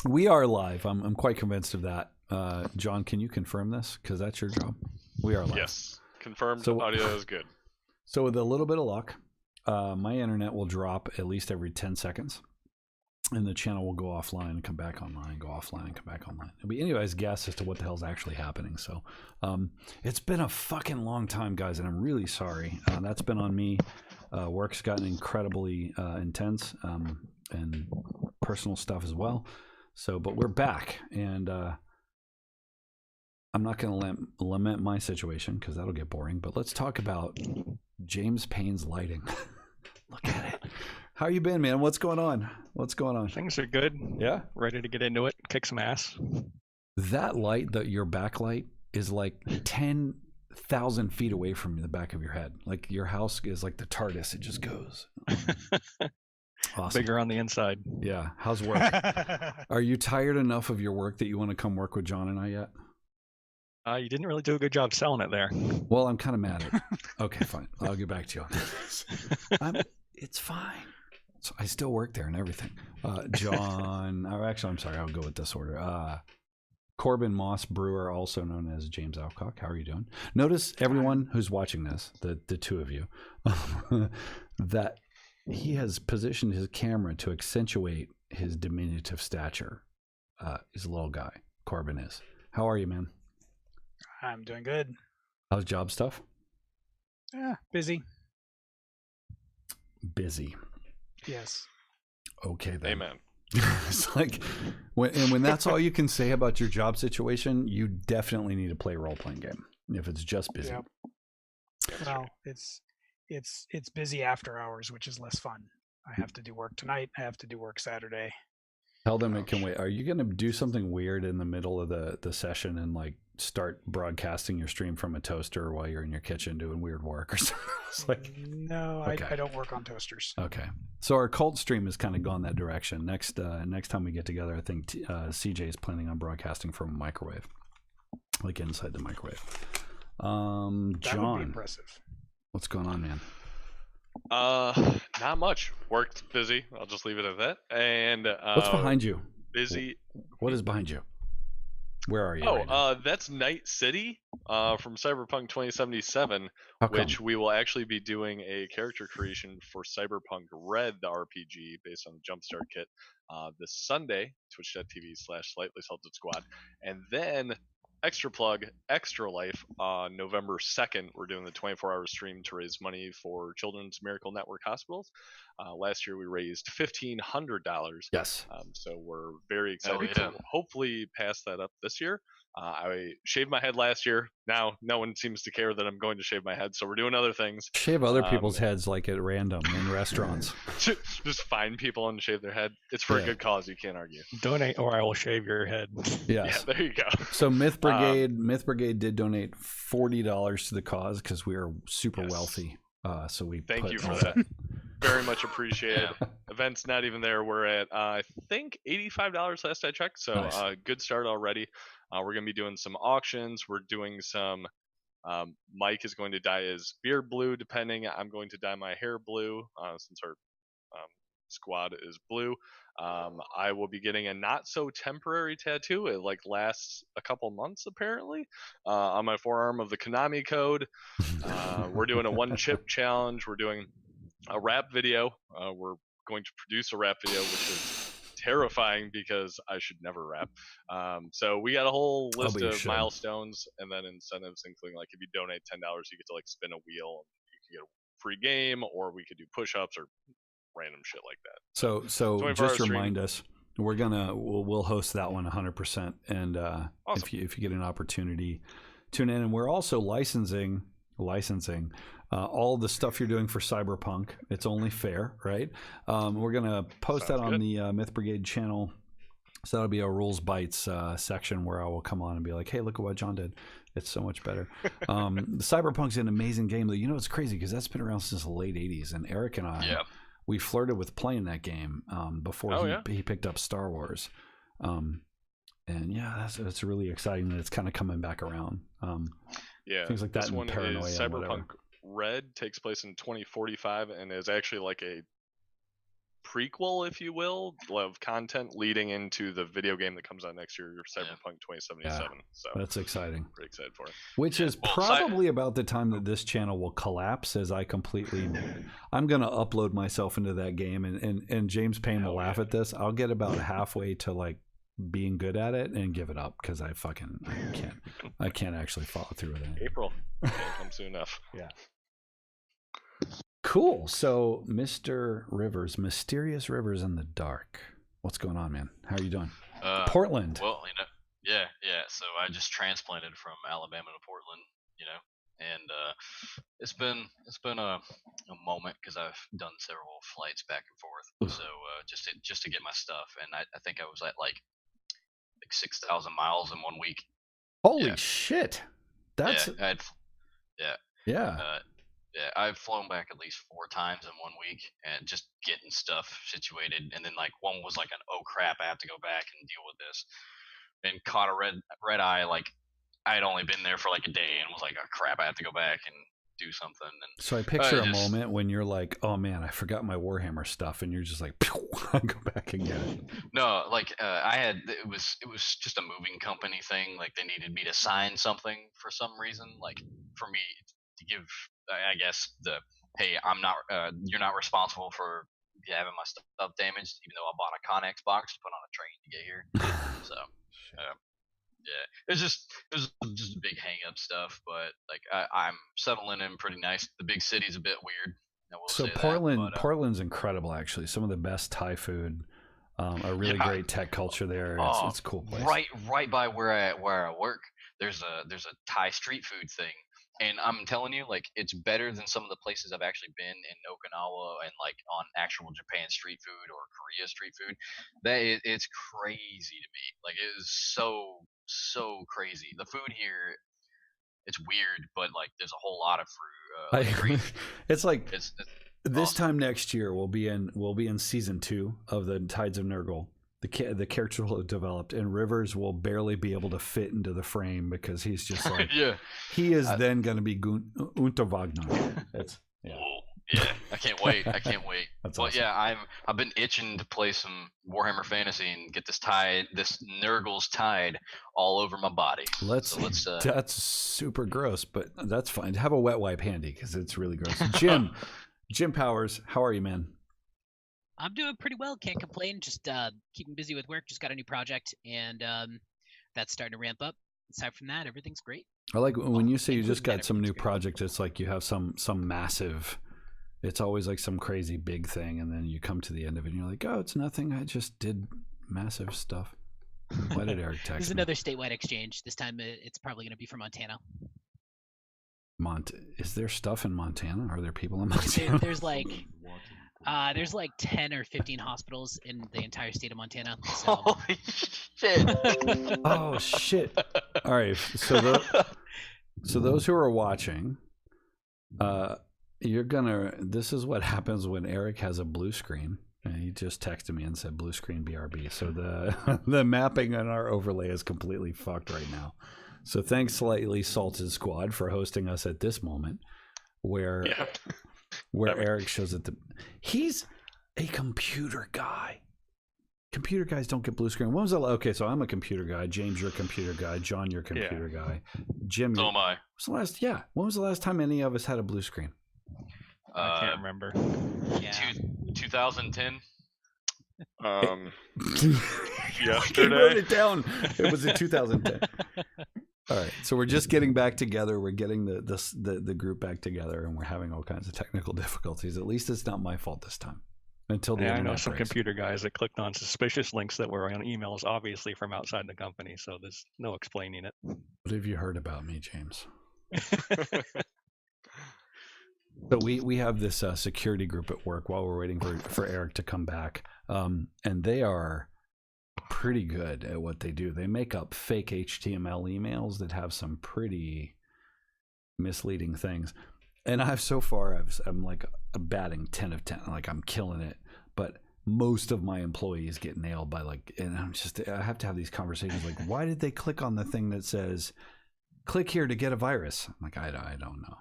We are live. I'm quite convinced of that. John, can you confirm this? Because that's your job. We are live. Yes, confirmed. So, audio is good. So with a little bit of luck, my internet will drop at least every 10 seconds. And the channel will go offline and come back online, go offline and come back online. It'll be anybody's guess as to what the hell's actually happening. So it's been a fucking long time, guys, and I'm really sorry. That's been on me. Work's gotten incredibly intense and personal stuff as well. So, but we're back, and I'm not going to lament my situation because that'll get boring. But let's talk about James Payne's lighting. Look at it. How you been, man? What's going on? What's going on? Things are good. Yeah? Ready to get into it, kick some ass. That light, your backlight, is like 10,000 feet away from the back of your head. Like your house is like the TARDIS. It just goes. Awesome. Bigger on the inside. Yeah. How's work? Are you tired enough of your work that you want to come work with John and I yet? You didn't really do a good job selling it there. Well, I'm kind of mad at it. Okay, fine. I'll get back to you on this. It's fine. So I still work there and everything. John, actually, I'm sorry. I'll go with this order. Corbin Moss Brewer, also known as James Alcock. How are you doing? Notice everyone who's watching this, the two of you, that he has positioned his camera to accentuate his diminutive stature. He's a little guy. Corbin is. How are you, man? I'm doing good. How's job stuff? Busy. Busy. Yes. Okay, then. Amen. It's like when that's all you can say about your job situation, you definitely need to play a role-playing game if it's just busy. Yep. Well, it's busy after hours, which is less fun. I have to do work tonight. I have to do work Saturday. Tell them it can wait. Are you going to do something weird in the middle of the session and like start broadcasting your stream from a toaster while you're in your kitchen doing weird work or something? It's like, no, okay. I don't work on toasters. Okay. So our cult stream has kind of gone that direction. Next time we get together, I think CJ is planning on broadcasting from a microwave, like inside the microwave. John, that would be impressive. What's going on, man? Not much. Worked busy. I'll just leave it at that. And what's behind you? Busy. What is behind you? Where are you? That's Night City from Cyberpunk 2077, which we will actually be doing a character creation for Cyberpunk Red, the RPG based on the Jumpstart kit, this Sunday, twitch.tv/slightly salted squad. And then extra plug, Extra Life on November 2nd. We're doing the 24-hour stream to raise money for Children's Miracle Network hospitals. Last year we raised $1,500. Yes. So we're very excited to hopefully pass that up this year. I shaved my head last year. Now no one seems to care that I'm going to shave my head, so we're doing other things. Shave other people's heads like at random in restaurants. Just find people and shave their head. It's for a good cause. You can't argue. Donate or I will shave your head. Yes. Yeah, there you go. So Myth Brigade did donate $40 to the cause because we are super wealthy. So we thank you for that. Very much appreciated. Event's not even there. We're at I think $85 last I checked. So nice. Good start already. We're going to be doing some auctions. We're doing some. Mike is going to dye his beard blue. Depending, I'm going to dye my hair blue since our squad is blue. I will be getting a not so temporary tattoo. It like lasts a couple months apparently on my forearm of the Konami code. We're doing a one chip challenge. We're doing a rap video. We're going to produce a rap video, which is terrifying because I should never rap. So we got a whole list of milestones and then incentives, including like if you donate $10, you get to like spin a wheel. You can get a free game, or we could do push-ups or random shit like that. So just remind us, we'll host that one 100%. And awesome. if you get an opportunity, tune in. And we're also licensing all the stuff you're doing for Cyberpunk. It's only fair, right? We're gonna post that on the Myth Brigade channel. So that'll be a Rules Bites section where I will come on and be like, hey, look at what John did. It's so much better. Cyberpunk's an amazing game. You know, it's crazy because that's been around since the late 80s. And Eric and I, we flirted with playing that game before he picked up Star Wars. And yeah, that's really exciting that it's kind of coming back around. Things like that. This one is Cyberpunk Red, takes place in 2045 and is actually like a prequel, if you will, of content leading into the video game that comes out next year, Cyberpunk 2077. Yeah, so that's exciting. Pretty excited for it. Which is probably about the time that this channel will collapse, as I'm going to upload myself into that game, and James Payne will laugh at this. I'll get about halfway to like being good at it and give it up because I can't actually follow through with it. April. Can't come soon enough. Yeah. Cool. So, Mr. Rivers, Mysterious Rivers in the Dark. What's going on, man? How are you doing? Portland. Well, yeah. So I just transplanted from Alabama to Portland, and it's been a moment because I've done several flights back and forth. So just to get my stuff, and I think I was at like 6,000 miles in 1 week. Holy shit! That's Yeah, I've flown back at least 4 times in 1 week and just getting stuff situated. And then like one was like oh crap, I have to go back and deal with this. And caught a red eye. Like I had only been there for like a day and was like, oh crap, I have to go back and do something. And so I picture a moment when you're like, oh man, I forgot my Warhammer stuff, and you're just like, go back and get it. No, like it was just a moving company thing. Like they needed me to sign something for some reason, like for me to give, I guess, hey, I'm not, you're not responsible for having my stuff damaged, even though I bought a Connex box to put on a train to get here. So, yeah, it was just big hang up stuff, but like I'm settling in pretty nice. The big city's a bit weird. So Portland's incredible, actually. Some of the best Thai food, a really great tech culture there. It's a cool place. Right by where I work, there's a Thai street food thing. And I'm telling you, like, it's better than some of the places I've actually been in Okinawa and like on actual Japan street food or Korea street food. It's crazy to me. Like, it is so crazy. The food here, it's weird, but like, there's a whole lot of fruit. It's like it's this awesome. Time next year we'll be in season 2 of the Tides of Nurgle. The character will have developed, and Rivers will barely be able to fit into the frame because he's just like he is then going to be Unter Wagner. I can't wait. That's awesome. Yeah, I've been itching to play some Warhammer Fantasy and get this Nurgle's Tide all over my body. That's super gross, but that's fine. Have a wet wipe handy because it's really gross. Jim Powers, how are you, man? I'm doing pretty well. Can't complain. Just keeping busy with work. Just got a new project, and that's starting to ramp up. Aside from that, everything's great. I like when you say you just got some new project. It's like you have some massive. It's always like some crazy big thing, and then you come to the end of it, and you're like, "Oh, it's nothing. I just did massive stuff." Why did Eric text me? There's another statewide exchange. This time, it's probably going to be for Montana. Is there stuff in Montana? Are there people in Montana? There's like 10 or 15 hospitals in the entire state of Montana. So. Holy shit! Oh shit! All right, so those who are watching, this is what happens when Eric has a blue screen. And he just texted me and said blue screen BRB. So the mapping on our overlay is completely fucked right now. So thanks, Slightly Salted Squad, for hosting us at this moment where Eric shows it. He's a computer guy. Computer guys don't get blue screen. When was okay, so I'm a computer guy. James, you're a computer guy. John, you're a computer guy. Jim, so am I. When was the last time any of us had a blue screen? I can't remember. 2010. Yesterday. He wrote it down. It was in 2010. All right, so we're just getting back together. We're getting the group back together, and we're having all kinds of technical difficulties. At least it's not my fault this time. Until the I know some computer guys that clicked on suspicious links that were on emails, obviously from outside the company. So there's no explaining it. What have you heard about me, James? So we have this security group at work while we're waiting for Eric to come back, and they are pretty good at what they do. They make up fake HTML emails that have some pretty misleading things. And I'm like a batting 10 of 10. Like I'm killing it. But most of my employees get nailed by and I have to have these conversations like, why did they click on the thing that says, click here to get a virus? I'm like, I don't know.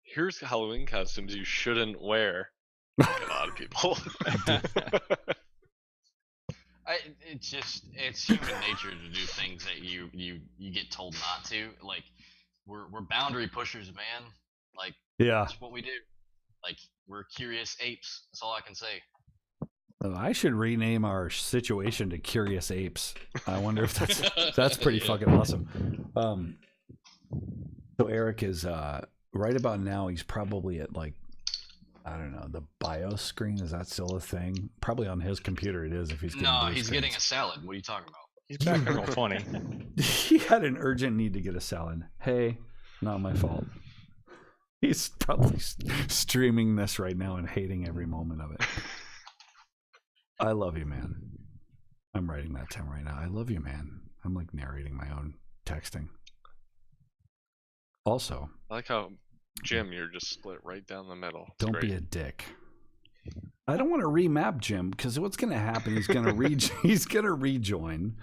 Here's Halloween costumes you shouldn't wear. like a lot of people. It's human nature to do things that you get told not to. Like we're boundary pushers, man. Like Yeah. that's what we do. Like we're curious apes. That's all I can say. I should rename our situation to Curious Apes. I wonder if that's pretty fucking awesome. So Eric is right about now. He's probably at like, I don't know, the BIOS screen. Is that still a thing? Probably on his computer it is. If he's getting he's getting a salad. What are you talking about? He's back in Roll20. He had an urgent need to get a salad. Hey, not my fault. He's probably streaming this right now and hating every moment of it. I love you, man. I'm writing that to him right now. I love you, man. I'm like narrating my own texting. Also, I like how, Jim, you're just split right down the middle. It's don't great. be a dick. I don't want to remap Jim because what's going to happen? He's going to he's going to rejoin,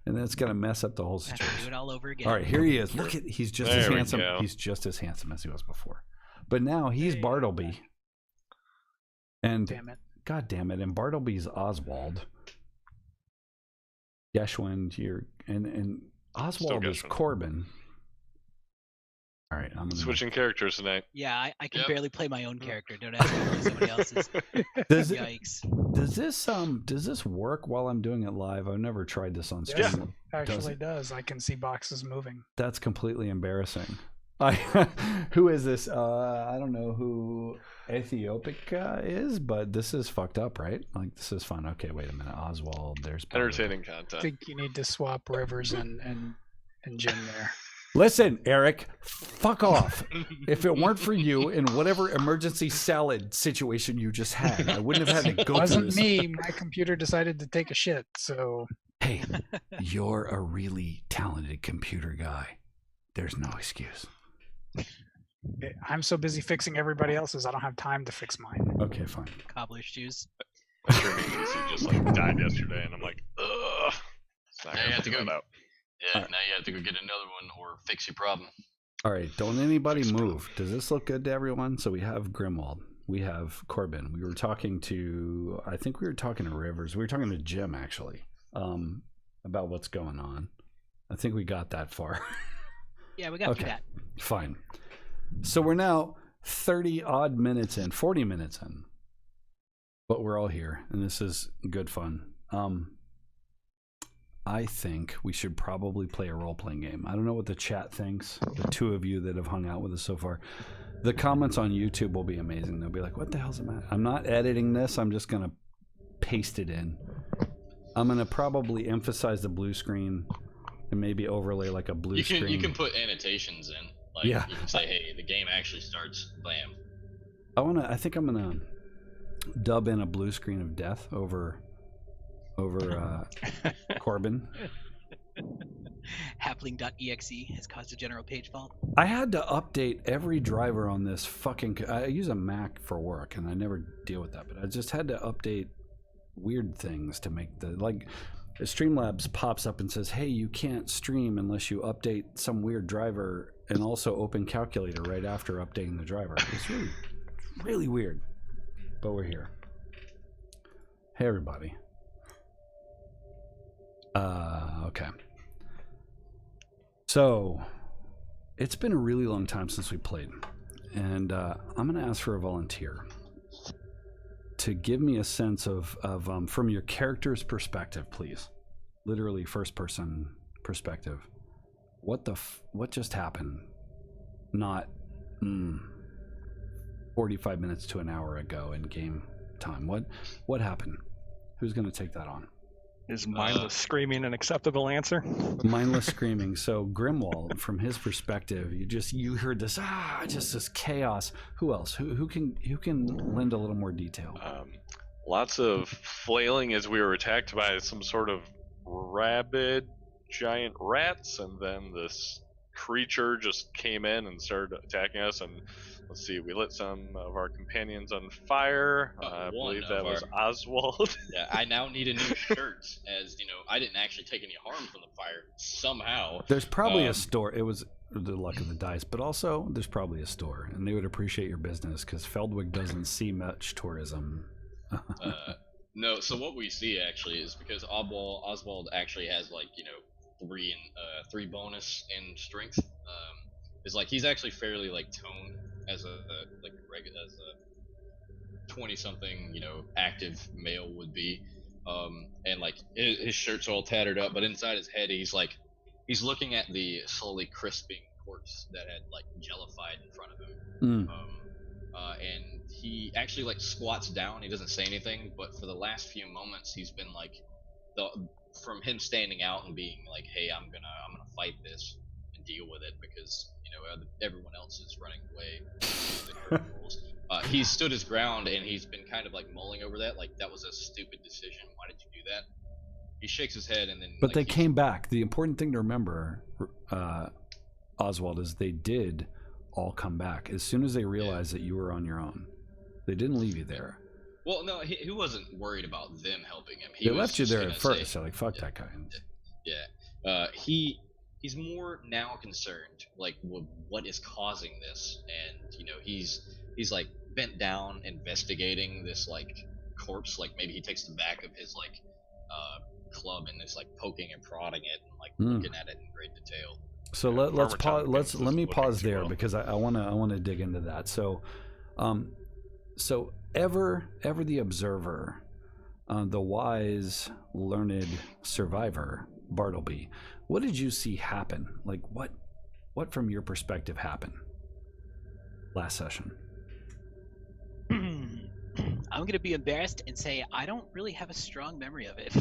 and that's going to mess up the whole Have to do situation. it all over again. All right, here he is. Look at he's just There as we handsome. go. He's just as handsome as he was before, but now he's Bartleby. And Damn it. God damn it! And Bartleby's Oswald. Geschwind, and Oswald is Geschwind. Corbin. All right, I'm gonna Switching characters tonight. Yeah, I can Yep. barely play my own character. Don't ask me to play somebody else's. Does it, Yikes. does this work while I'm doing it live? I've never tried this on stream. Yes, actually does. I can see boxes moving. That's completely embarrassing. Who is this? I don't know who Ethiopic is, but this is fucked up, right? Like this is fun. Okay, wait a minute. Oswald, there's Entertaining I content. think you need to swap Rivers and Jim there. Listen, Eric, fuck off. If it weren't for you in whatever emergency salad situation you just had, I wouldn't have had to It go through wasn't this. me. My computer decided to take a shit. So Hey, you're a really talented computer guy. There's no excuse. I'm so busy fixing everybody else's, I don't have time to fix mine. Okay, fine. Cobbler's shoes. My streaming PC just like died yesterday, and I'm like, ugh. It's not Now you gonna have to figure go. it out. Yeah, now you have to go get another one or fix your problem. All right, don't anybody move. Does this look good to everyone? So we have Grimwald. We have Corbin. We were talking to, I think we were talking to Rivers. We were talking to Jim, actually, about what's going on. I think we got that far. Yeah, we got through that. Fine. So we're now 30 odd minutes in, 40 minutes in. But we're all here, and this is good fun. I think we should probably play a role-playing game. I don't know what the chat thinks, the two of you that have hung out with us so far. The comments on YouTube will be amazing. They'll be like, what the hell's the matter? I'm not editing this. I'm just going to paste it in. I'm going to probably emphasize the blue screen and maybe overlay like a blue screen. You can put annotations in. Like, Yeah. You can say, hey, the game actually starts. Bam. I think I'm going to dub in a blue screen of death over Corbin. Halfling.exe has caused a general page fault. I had to update every driver on this fucking. I use a Mac for work, and I never deal with that. But I just had to update weird things to make Streamlabs pops up and says, "Hey, you can't stream unless you update some weird driver, and also open calculator right after updating the driver." It's really, really weird. But we're here. Hey, everybody. Okay. So, it's been a really long time since we played, and I'm going to ask for a volunteer to give me a sense of from your character's perspective, please. Literally first-person perspective. What just happened? Not 45 minutes to an hour ago in game time. What happened? Who's going to take that on? Is mindless screaming an acceptable answer? Mindless screaming. So Grimwald, from his perspective, you heard this just this chaos. Who else? Who can lend a little more detail? Lots of flailing as we were attacked by some sort of rabid giant rats, and then this creature just came in and started attacking us. And let's see, we lit some of our companions on fire. I believe that was Oswald. Yeah, I now need a new shirt, as you know, I didn't actually take any harm from the fire somehow. There's probably a story. the luck of the dice, but also there's probably a store, and they would appreciate your business because Feldweg doesn't see much tourism. No, so what we see actually is because Oswald actually has like, you know, three bonus in strength. Is like he's actually fairly like toned as a 20-something, you know, active male would be. And like his shirt's all tattered up, but inside his head he's looking at the slowly crisping corpse that had like jellified in front of him. And he actually like squats down. He doesn't say anything, but for the last few moments he's been like from him standing out and being like, hey, I'm gonna fight this and deal with it because, you know, everyone else is running away. He stood his ground and he's been kind of like mulling over that, like that was a stupid decision. Why did you do that? He shakes his head and then. But like, they came back. The important thing to remember, Oswald, is they did all come back as soon as they realized that you were on your own. They didn't leave you there. Well, no, he wasn't worried about them helping him. They left you there at first. They're like, fuck that guy. Yeah. He's more now concerned, like, what is causing this, and you know, he's like bent down investigating this like corpse. Like maybe he takes the back of his like club and is like poking and prodding it and like looking at it in great detail. So let's pause. Let me pause there because I want to dig into that. So, so ever the observer, the wise, learned survivor, Bartleby, what did you see happen? Like what from your perspective happened last session? I'm gonna be embarrassed and say I don't really have a strong memory of it.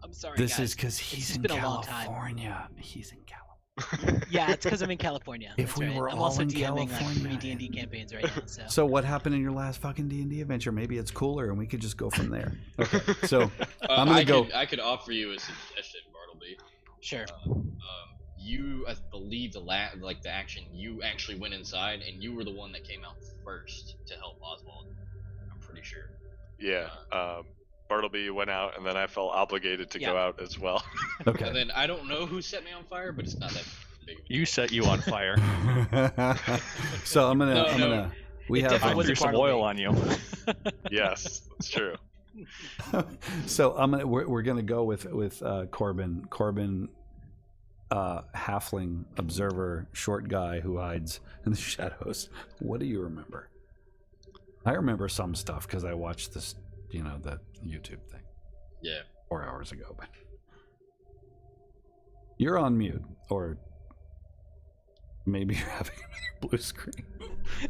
I'm sorry. This guys. is because he's in California. He's in California. Yeah, it's because I'm in California. If That's we right. were I'm all also in DMing California. like 3 D&D campaigns right now. So what happened in your last fucking D&D adventure? Maybe it's cooler, and we could just go from there. Okay. So I'm gonna go. I could offer you a suggestion, Bartleby. Sure. You, I believe the action, you actually went inside, and you were the one that came out first to help Oswald. I'm pretty sure. Yeah. Bartleby went out, and then I felt obligated to go out as well. Okay. And then I don't know who set me on fire, but it's not that big. You set you on fire. So I'm gonna. We have. I threw some oil on you. Yes, it's true. So we're gonna go with Corbin. Corbin, halfling observer, short guy who hides in the shadows. What do you remember? I remember some stuff because I watched this, you know, the YouTube thing. Yeah. 4 hours ago, but you're on mute, or maybe you're having another blue screen.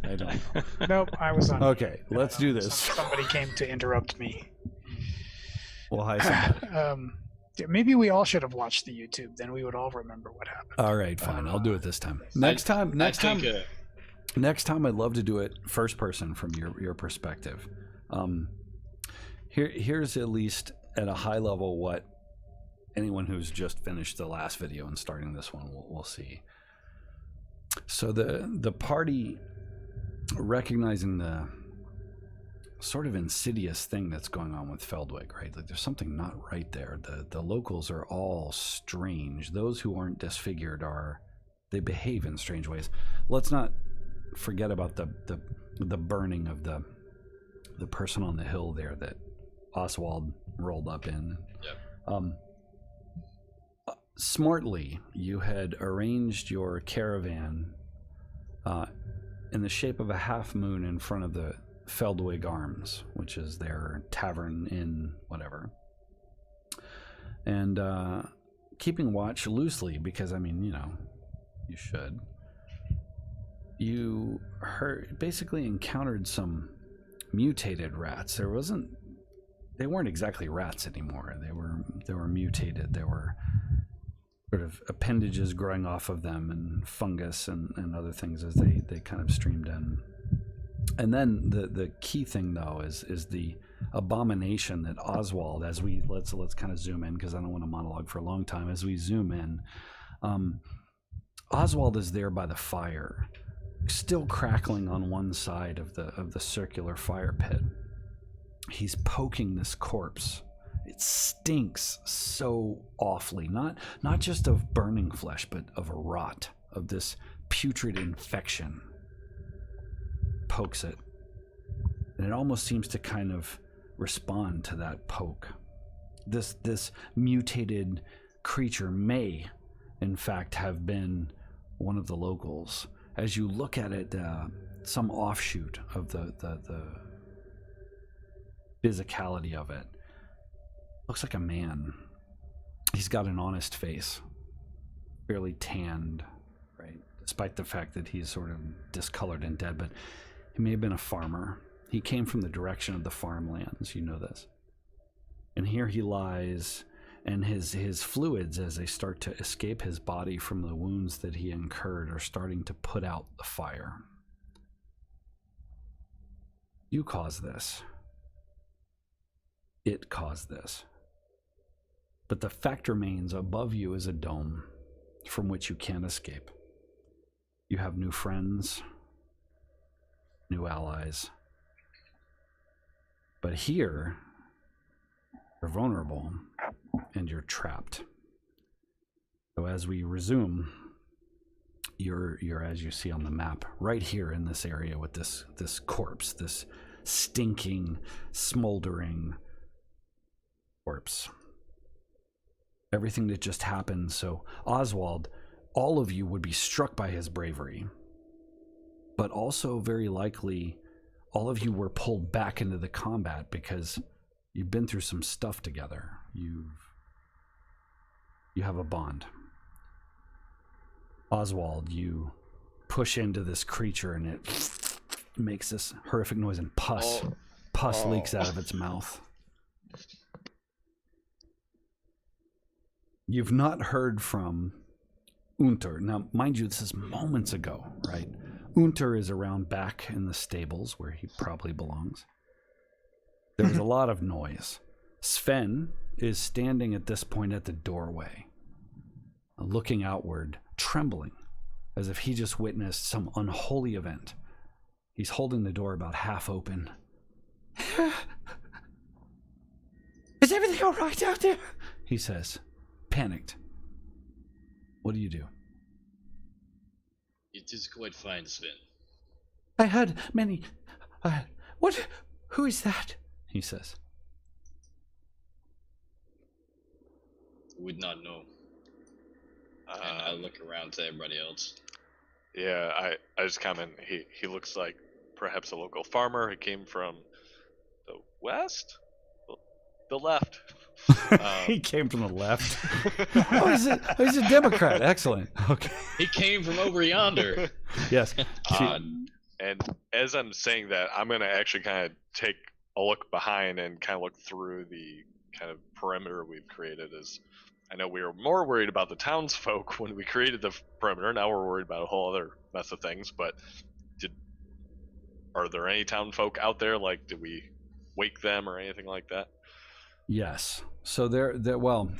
I don't know. Nope, I was on. Okay, let's do this. Somebody came to interrupt me. Well, hi, somebody. Maybe we all should have watched the YouTube. Then we would all remember what happened. All right, fine. I'll do it this time. Next time, I'd love to do it first person from your perspective. Here's at least at a high level what anyone who's just finished the last video and starting this one will see. So the party, recognizing the sort of insidious thing that's going on with Feldweg, right? Like there's something not right there. The locals are all strange. Those who aren't disfigured they behave in strange ways. Let's not forget about the burning of the person on the hill there that Oswald rolled up in. Yep. Smartly, you had arranged your caravan in the shape of a half moon in front of the Feldweg Arms, which is their tavern inn, whatever. And keeping watch loosely, because I mean, you know, you should. You basically encountered some mutated rats. They weren't exactly rats anymore. They were mutated. There were sort of appendages growing off of them and fungus and other things as they kind of streamed in. And then the key thing though is the abomination that Oswald, as let's kind of zoom in because I don't want to monologue for a long time. As we zoom in, Oswald is there by the fire, still crackling on one side of the circular fire pit. He's poking this corpse. It stinks so awfully, not just of burning flesh, but of a rot, of this putrid infection, pokes it, and it almost seems to kind of respond to that poke. This mutated creature may, in fact, have been one of the locals. As you look at it, some offshoot of the physicality of it looks like a man. He's got an honest face, fairly tanned, right? Despite the fact that he's sort of discolored and dead, but he may have been a farmer. He came from the direction of the farmlands, you know this. And here he lies, and his fluids, as they start to escape his body from the wounds that he incurred, are starting to put out the fire. You caused this. It caused this. But the fact remains, above you is a dome from which you can't escape. You have new friends, new allies. But here, you're vulnerable and you're trapped. So as we resume, you're as you see on the map, right here in this area with this corpse, this stinking, smoldering corpse. Everything that just happened. So Oswald, all of you would be struck by his bravery, but also very likely all of you were pulled back into the combat because you've been through some stuff together. You have a bond. Oswald, you push into this creature and it makes this horrific noise, and pus leaks out of its mouth. You've not heard from Unter. Now, mind you, this is moments ago, right? Unter is around back in the stables where he probably belongs. There was a lot of noise. Sven is standing at this point at the doorway, looking outward, trembling, as if he just witnessed some unholy event. He's holding the door about half open. Is everything all right out there? He says, panicked. What do you do? It is quite fine, Sven. I heard many... what? Who is that? He says. Would not know. And I look around to everybody else. Yeah, I just comment. He looks like perhaps a local farmer. He came from the west? The left. He came from the left. He's a Democrat. Excellent. Okay. He came from over yonder. Yes. And as I'm saying that, I'm going to actually kind of take a look behind and kind of look through the kind of perimeter we've created. As I know we were more worried about the townsfolk when we created the perimeter. Now we're worried about a whole other mess of things. But are there any townfolk out there? Like, did we wake them or anything like that? Yes. So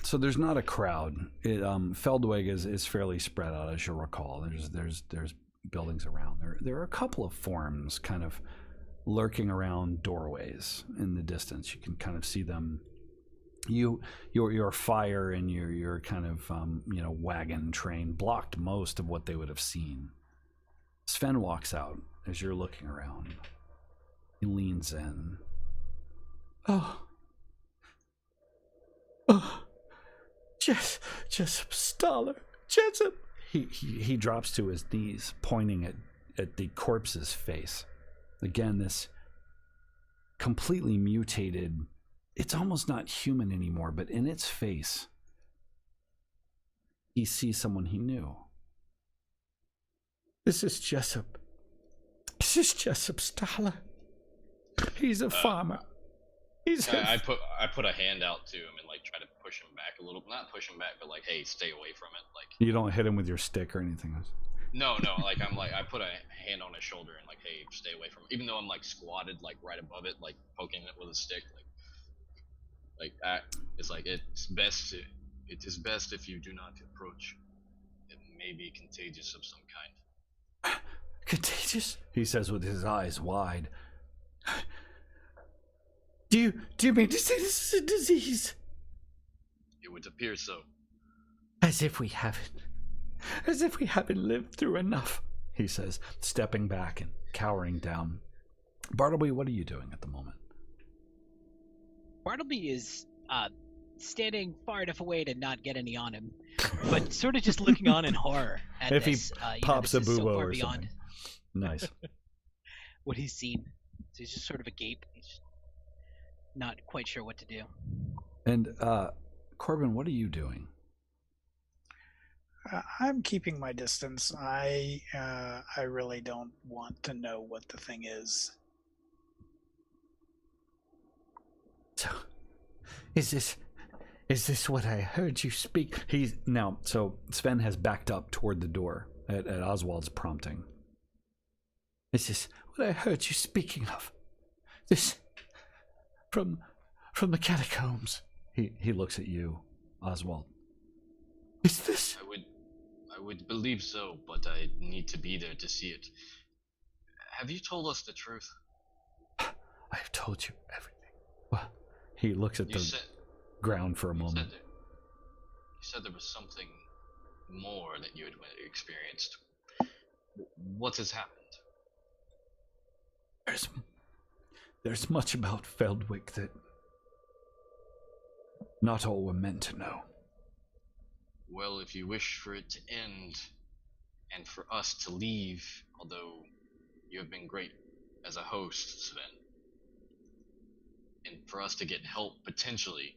so there's not a crowd. Feldweg is fairly spread out, as you'll recall. There's buildings around. There are a couple of forms kind of lurking around doorways in the distance. You can kind of see them. Your fire and your kind of wagon train blocked most of what they would have seen. Sven walks out as you're looking around. He leans in. Oh, Jessup Staller, Jessup. He drops to his knees, pointing at the corpse's face. Again, this completely mutated. It's almost not human anymore, but in its face, he sees someone he knew. This is Jessup. This is Jessup Staller. He's a farmer. I put a hand out to him and like try to push him back a little. Not push him back, but like, hey, stay away from it. Like, you don't hit him with your stick or anything else. No. Like I put a hand on his shoulder and like, hey, stay away from it. Even though I'm like squatted like right above it, like poking it with a stick. It's like it is best if you do not approach. It may be contagious of some kind. Contagious? He says with his eyes wide. Do you mean to say this is a disease? It would appear so. As if we haven't. As if we haven't lived through enough, he says, stepping back and cowering down. Bartleby, what are you doing at the moment? Bartleby is standing far enough away to not get any on him, but sort of just looking on in horror at if this. He pops a bubo so or beyond something. Nice. what he's seen. So he's just sort of agape. He's not quite sure what to do. And Corbin, what are you doing? I'm keeping my distance. I really don't want to know what the thing is. So, is this what I heard you speak? So Sven has backed up toward the door at Oswald's prompting. Is this what I heard you speaking of? This from the catacombs. He looks at you, Oswald. Is this? I would believe so, but I need to be there to see it. Have you told us the truth? I have told you everything. Well, he looks at the ground for a moment. You said there was something more that you had experienced. What has happened? There's much about Feldweg that not all were meant to know. Well, if you wish for it to end, and for us to leave, although you have been great as a host, Sven, and for us to get help potentially,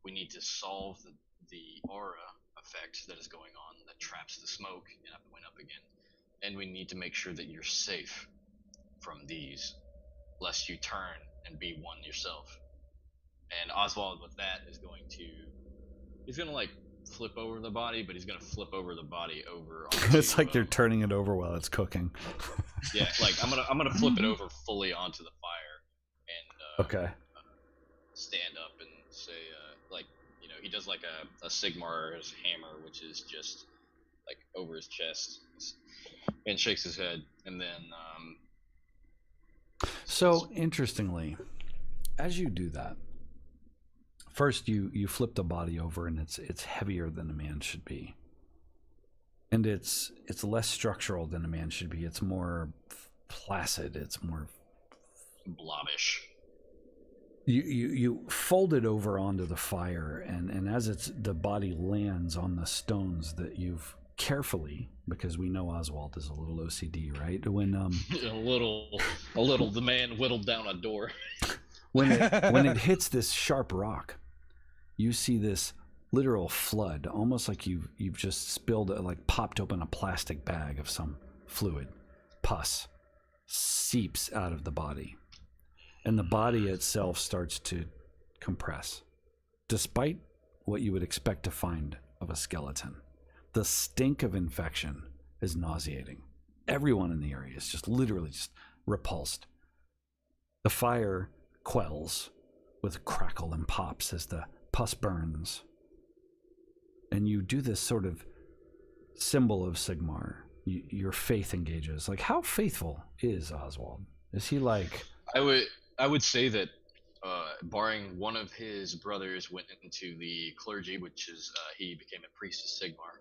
we need to solve the aura effect that is going on that traps the smoke and went up again, and we need to make sure that you're safe from these, lest you turn and be one yourself. And Oswald with that is he's gonna like flip over the body, but he's gonna flip over the body over onto, it's like they're turning it over while it's cooking. Yeah, like I'm gonna flip it over fully onto the fire and okay. Stand up and say he does like a Sigmar's hammer, which is just like over his chest, and shakes his head, and then so interestingly, as you do that, first you flip the body over, and it's heavier than a man should be, and it's less structural than a man should be. It's more placid. It's more blobbish. You fold it over onto the fire, and as the body lands on the stones that you've carefully, because we know Oswald is a little OCD, right? When a little, the man whittled down a door. when it hits this sharp rock, you see this literal flood, almost like you've just spilled like popped open a plastic bag of some fluid. Pus seeps out of the body. And the body itself starts to compress, despite what you would expect to find of a skeleton. The stink of infection is nauseating. Everyone in the area is just literally just repulsed. The fire quells with crackle and pops as the pus burns. And you do this sort of symbol of Sigmar. Your faith engages. Like, how faithful is Oswald? Is he like... I would say that, barring one of his brothers went into the clergy, which is he became a priest of Sigmar,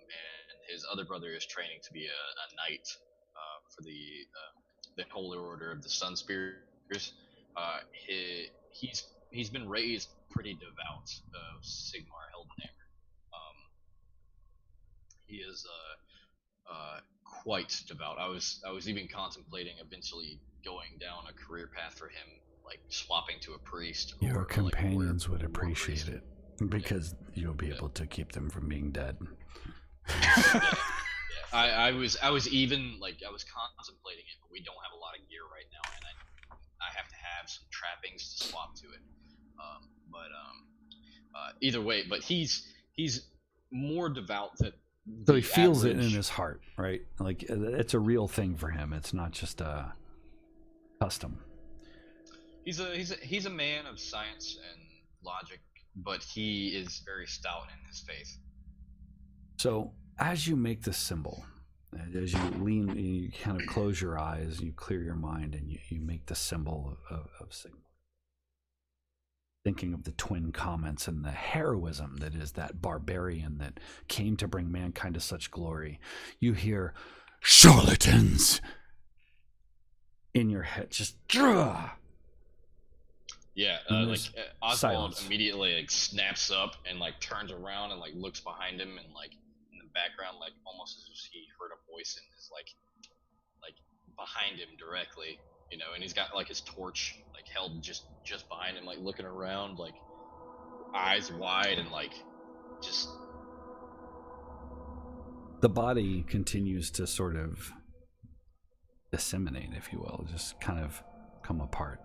and his other brother is training to be a knight for the Holy Order of the Sun Spears. He's been raised pretty devout of Sigmar Heldenhammer. He is quite devout. I was even contemplating eventually going down a career path for him, like swapping to a priest. Your companions would appreciate it, because you'll be able to keep them from being dead. Yeah. I was even like I was contemplating it, but we don't have a lot of gear right now, and I have to have some trappings to swap to it. Either way, but he's more devout than. So he feels it in his heart, right? Like it's a real thing for him. It's not just a custom. He's a man of science and logic, but he is very stout in his faith. So as you make this symbol, as you lean, you kind of close your eyes, you clear your mind, and you make the symbol of Sigmar. thinking of the twin comments and the heroism that is that barbarian that came to bring mankind to such glory, you hear charlatans in your head, just Yeah, And Oswald silence. immediately like snaps up and like turns around and like looks behind him and like in the background, like almost as if he heard a voice and is like behind him directly, you know, and he's got like his torch like held just behind him, like looking around, like eyes wide and like just. The body continues to sort of disseminate, if you will, just kind of come apart.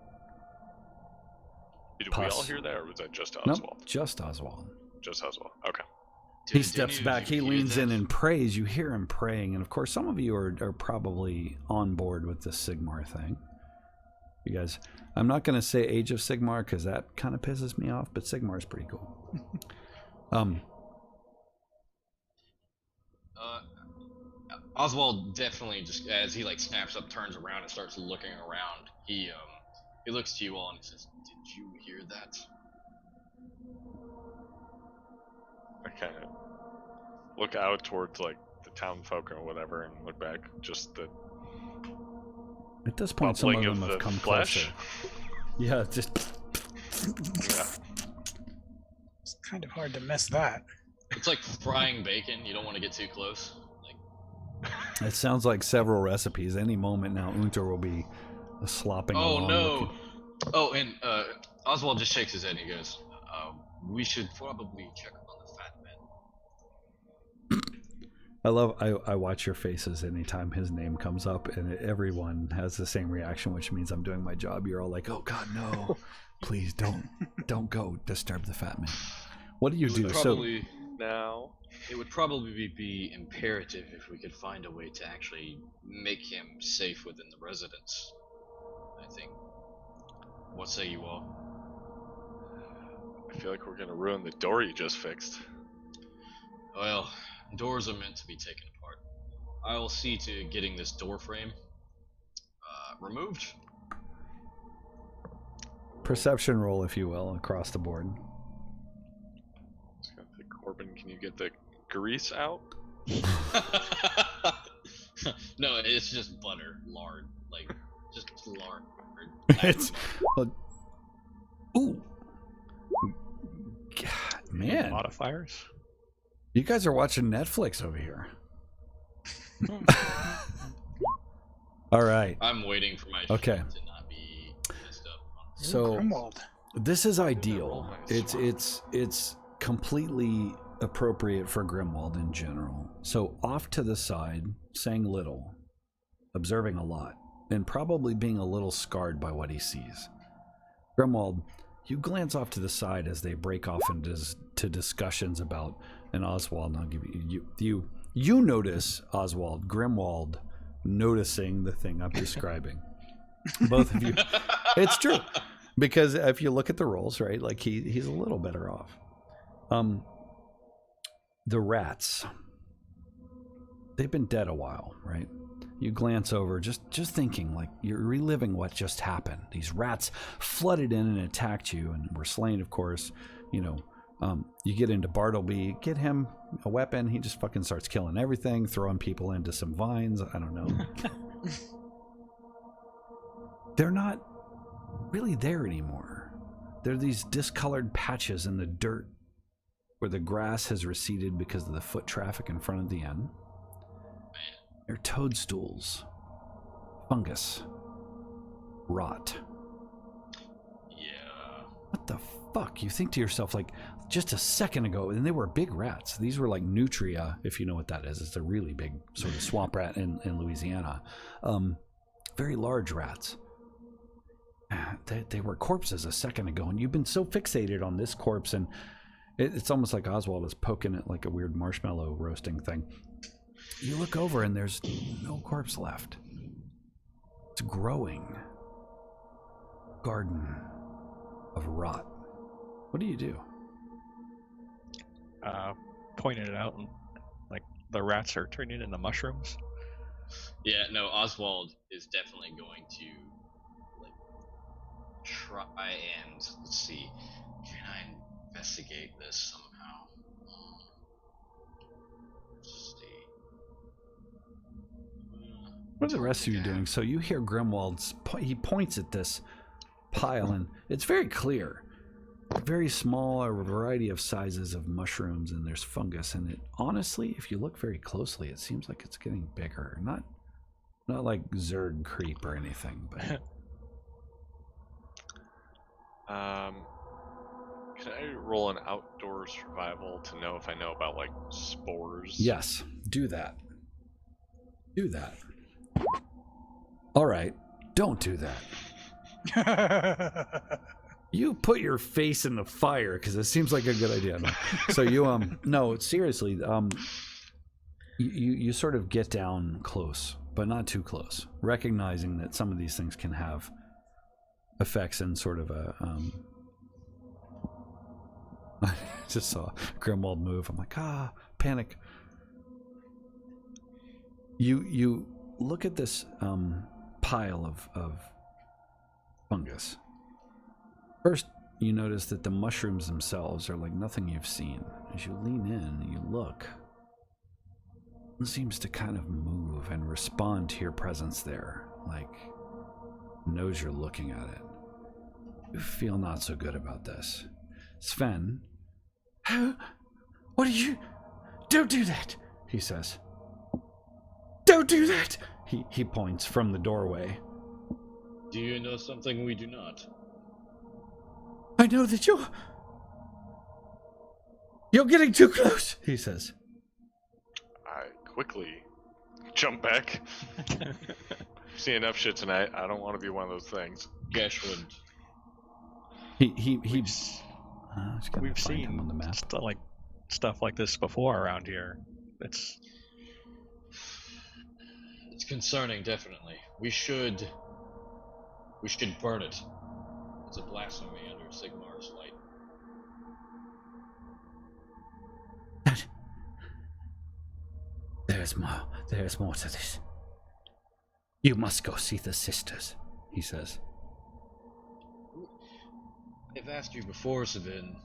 Did we all hear that, or was that just Nope, Oswald? just Oswald. Just Oswald. Okay. He steps back, he leans in and prays. You hear him praying, and of course some of you are probably on board with this Sigmar thing. You guys, I'm not going to say Age of Sigmar because that kind of pisses me off, but Sigmar is pretty cool. Oswald definitely just, as he like snaps up, turns around and starts looking around, he looks to you all and he says, "Did you hear that?" I kind of look out towards like the town folk or whatever, and look back. Just the At this point, some of bubbling them of have the come flesh. closer. Yeah, just Yeah. It's kind of hard to miss that. It's like frying bacon. You don't want to get too close. Like, it sounds like several recipes. Any moment now, Unter will be slopping oh along. no! looking- Oh, and Oswald just shakes his head and he goes, "We should probably check on the fat man." I watch your faces anytime his name comes up, and everyone has the same reaction, which means I'm doing my job. You're all like, "Oh God, no! Please don't go disturb the fat man." What do you do? Probably, Now. it would probably be imperative if we could find a way to actually make him safe within the residence, I think. What say you all? I feel like we're gonna ruin the door you just fixed. Well, doors are meant to be taken apart. I will see to getting this door frame removed. Perception roll, if you will, across the board. Just gonna think, Corbin, can you get the grease out? No, it's just butter, lard, like just lard. It's ooh, God, man, Modifiers. you guys are watching Netflix over here. All right, I'm waiting for my Okay. shit to not be messed up. so Grimwald. this is roll ideal. my It's completely appropriate for Grimwald in general. So off to the side, saying little, observing a lot, and probably being a little scarred by what he sees. Grimwald, you glance off to the side as they break off into discussions about, and Oswald, and I'll give you notice, Oswald, Grimwald noticing the thing I'm describing. Both of you. It's true. Because if you look at the rolls, right, like he's a little better off. The rats, they've been dead a while, right? You glance over, just thinking, like you're reliving what just happened. These rats flooded in and attacked you and were slain, of course. You know, you get into Bartleby, get him a weapon, he just fucking starts killing everything, throwing people into some vines. I don't know. They're not really there anymore. They're these discolored patches in the dirt where the grass has receded because of the foot traffic in front of the inn. They're toadstools, fungus, rot. Yeah. What the fuck? You think to yourself, like, just a second ago, and they were big rats. These were like nutria, if you know what that is. It's a really big sort of swamp rat in Louisiana. Very large rats. They were corpses a second ago, and you've been so fixated on this corpse, and it's almost like Oswald is poking it like a weird marshmallow roasting thing. You look over, and there's no corpse left. It's growing. Garden of rot. What do you do? Pointed it out, and like the rats are turning into mushrooms. Yeah, no, Oswald is definitely going to like try and let's see. Can I investigate this somehow? Let's see. What are the rest of you doing? So you hear Grimwald's, he points at this pile, and it's very clear. Very small, a variety of sizes of mushrooms, and there's fungus in it. Honestly, if you look very closely, it seems like it's getting bigger. Not like Zerg creep or anything, but... Can I roll an outdoor survival to know if I know about, like, spores? Yes, do that. Do that. All right, don't do that. You put your face in the fire, because it seems like a good idea. No. So you, no, seriously, you sort of get down close, but not too close, recognizing that some of these things can have effects in sort of a, I just saw Grimwald move. I'm like, panic. You look at this pile of fungus. First, you notice that the mushrooms themselves are like nothing you've seen. As you lean in and you look, it seems to kind of move and respond to your presence there, like knows you're looking at it. You feel not so good about this. Sven, what are you? Don't do that, he says. Don't do that! He points from the doorway. Do you know something we do not? I know that you're getting too close, he says. I quickly jump back. See enough shit tonight. I don't want to be one of those things. Gashwood. We've seen him on the map. Stuff like this before around here. It's concerning, definitely. We should burn it. It's a blasphemy under Sigmar's light. There's more to this. You must go see the sisters, he says. I've asked you before, Savin.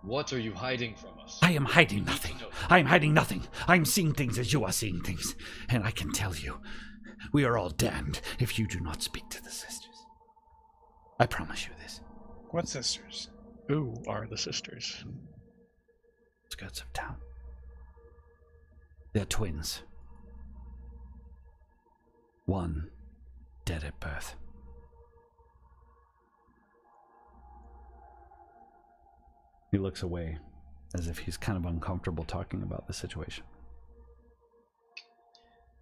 What are you hiding from us? I am hiding nothing. I am hiding nothing. I am seeing things as you are seeing things. And I can tell you, we are all damned if you do not speak to the sisters. I promise you this. What sisters? Who are the sisters? Skirts of town. They're twins. One dead at birth. He looks away, as if he's kind of uncomfortable talking about the situation.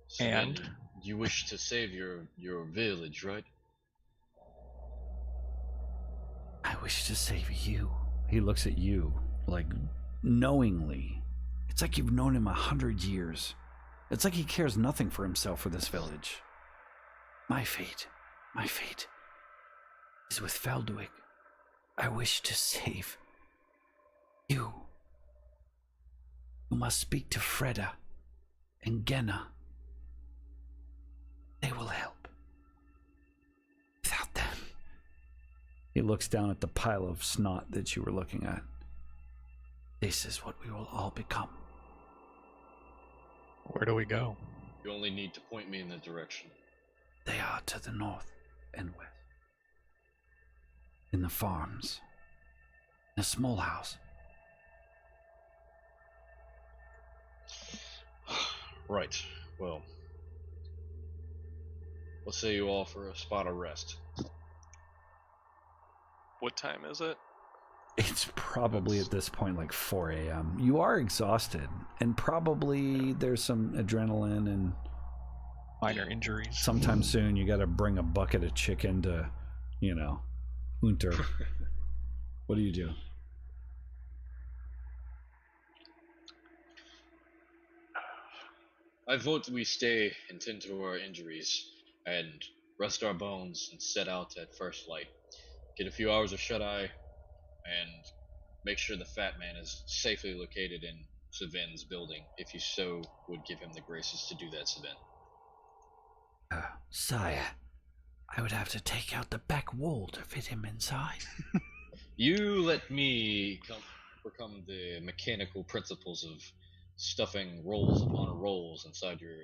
So and you wish to save your village, right? I wish to save you. He looks at you, like, knowingly. It's like you've known him 100 years. It's like he cares nothing for himself or this village. My fate is with Feldweg. I wish to save you. You must speak to Freda and Genna. They will help. Without them. He looks down at the pile of snot that you were looking at. This is what we will all become. Where do we go? You only need to point me in the direction. They are to the north and west. In the farms. In a small house. Right. Well, let's say you offer a spot of rest. What time is it? It's probably at this point like 4 a.m. You are exhausted, and probably there's some adrenaline and minor injuries. Sometime soon you got to bring a bucket of chicken to, Unter. What do you do? I vote we stay and tend to our injuries and rest our bones and set out at first light. Get a few hours of shut-eye and make sure the fat man is safely located in Savin's building, if you so would give him the graces to do that, Savin. Sire, I would have to take out the back wall to fit him inside. You let me overcome the mechanical principles of stuffing rolls upon rolls inside your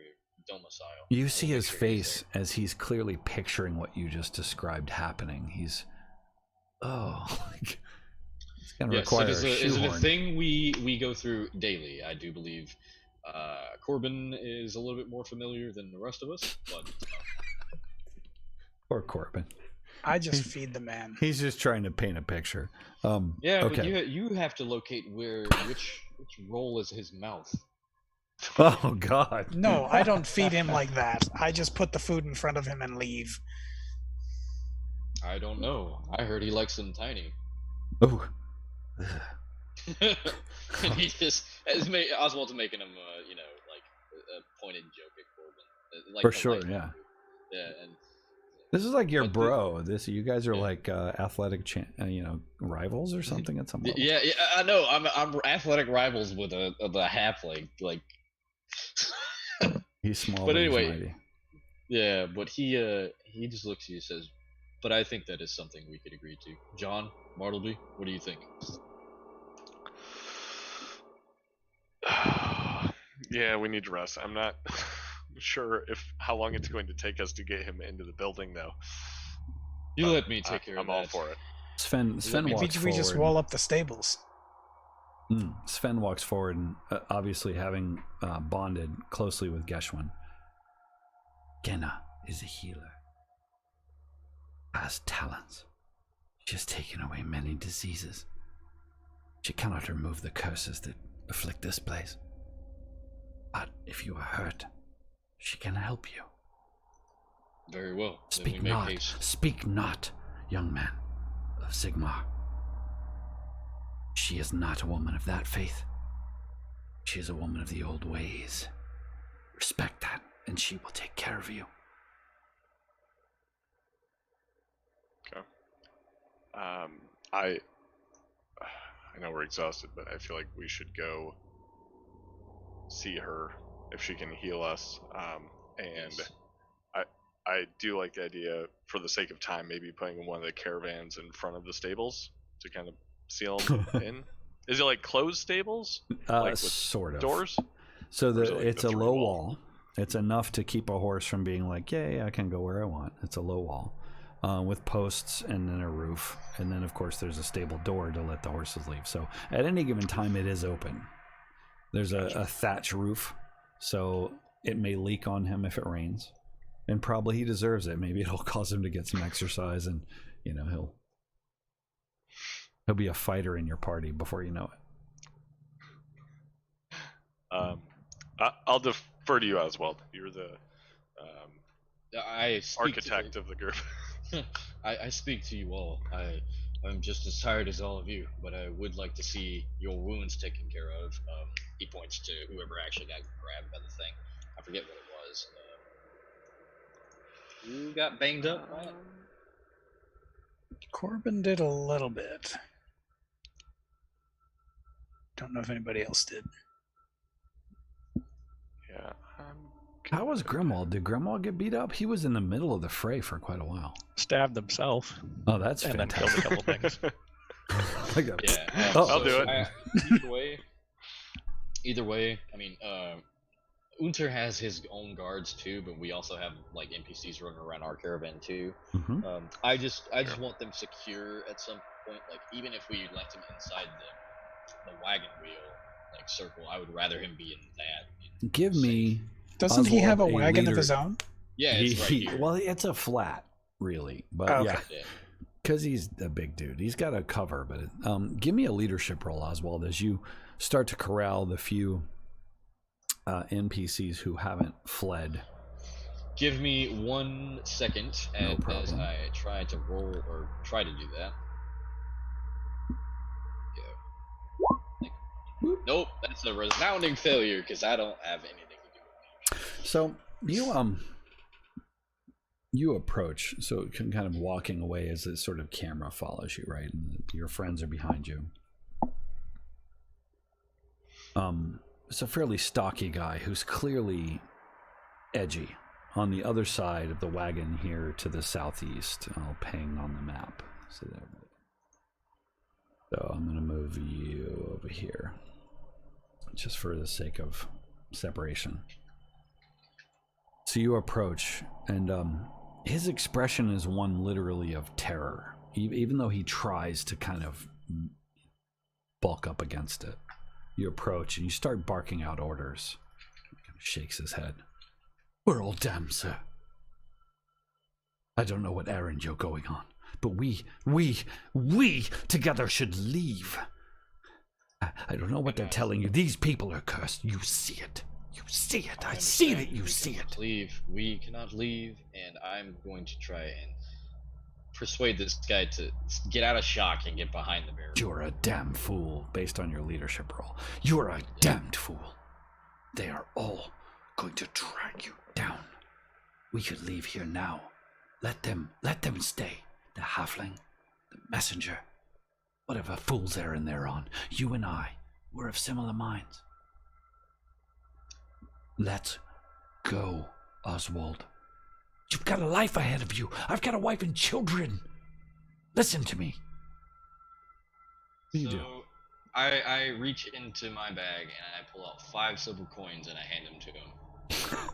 domicile. You see his face as he's clearly picturing what you just described happening. He's, it's going to require a shoehorn. Is it a thing we go through daily? I do believe Corbin is a little bit more familiar than the rest of us, but Poor Corbin. I just feed the man. He's just trying to paint a picture. yeah, okay. but you have to locate which roll is his mouth. Oh God. No, I don't feed him like that. I just put the food in front of him and leave. I don't know. I heard he likes them tiny. Oh. And he just Oswald's making him, like a pointed joke at Corbin. Like For sure, yeah. Yeah, and this is like your bro. You guys are like athletic, rivals or something at some level. Yeah, I know. I'm athletic rivals with a halfling. Like, he's small, but but anyway, he's mighty. Yeah, but he just looks at you and says, "But I think that is something we could agree to." John Bartleby, what do you think? Yeah, we need to rest. I'm not sure how long it's going to take us to get him into the building, though. You let me take care of I'm that. all for it. Sven walks forward. We just wall up the stables. Sven walks forward, and obviously having bonded closely with Geshwin. Genna is a healer. Has talents. She has taken away many diseases. She cannot remove the curses that afflict this place. But if you are hurt, she can help you. Very well. Speak not, young man, of Sigmar. She is not a woman of that faith. She is a woman of the old ways. Respect that, and she will take care of you. Okay. I know we're exhausted, but I feel like we should go see her if she can heal us. And Yes. I do like the idea, for the sake of time, maybe putting one of the caravans in front of the stables to kind of seal them in. Is it like closed stables? Like with sort of. doors? So it's a low wall. It's enough to keep a horse from being like, yeah, I can go where I want. It's a low wall with posts and then a roof. And then, of course, there's a stable door to let the horses leave. So at any given time, it is open. There's a thatch roof, so it may leak on him if it rains. And probably he deserves it. Maybe it'll cause him to get some exercise, and he'll be a fighter in your party before you know it. I'll defer to you, Oswald. You're the architect of the group. I speak to you all. I'm just as tired as all of you, but I would like to see your wounds taken care of. He points to whoever actually got grabbed by the thing. I forget what it was. You got banged up by it? Corbin did a little bit. Don't know if anybody else did. Yeah. How was Grimwald? Did Grimwald get beat up? He was in the middle of the fray for quite a while. Stabbed himself. Oh, that's and fantastic. then killed a couple things. Yeah. I'll do it. Either way, I mean, Unter has his own guards too, but we also have like NPCs running around our caravan too. Mm-hmm. I just want them secure at some point. Like even if we left him inside the wagon wheel like circle, I would rather him be in that. Give me. Doesn't he have a wagon leader. of his own? Yeah, it's right here. Well, it's a flat, really, but okay. yeah, because he's a big dude. He's got a cover, but give me a leadership roll, Oswald, as you start to corral the few NPCs who haven't fled. Give me 1 second as I try to roll or try to do that. Go. Nope, that's a resounding failure because I don't have anything to do with it. So you approach, so kind of walking away as this sort of camera follows you, right? And your friends are behind you. It's a fairly stocky guy who's clearly edgy. On the other side of the wagon here to the southeast, I'll ping on the map. So there. So I'm going to move you over here, just for the sake of separation. So you approach, and his expression is one literally of terror, even though he tries to kind of bulk up against it. You approach and you start barking out orders. He kind of shakes his head. We're all damned, sir. I don't know what errand you're going on, but we together should leave. I don't know what they're telling you. These people are cursed. You see it. You see it. I see that you see it. Leave. We cannot leave, and I'm going to try and persuade this guy to get out of shock and get behind the barrier. You're a damn fool, based on your leadership role. You're a damned fool. They are all going to drag you down. We could leave here now. Let them stay. The halfling, the messenger, whatever fool's errand they're on. You and I, we're of similar minds. Let's go, Oswald. You've got a life ahead of you. I've got a wife and children. Listen to me. What do you do? I reach into my bag and I pull out 5 silver coins and I hand them to him.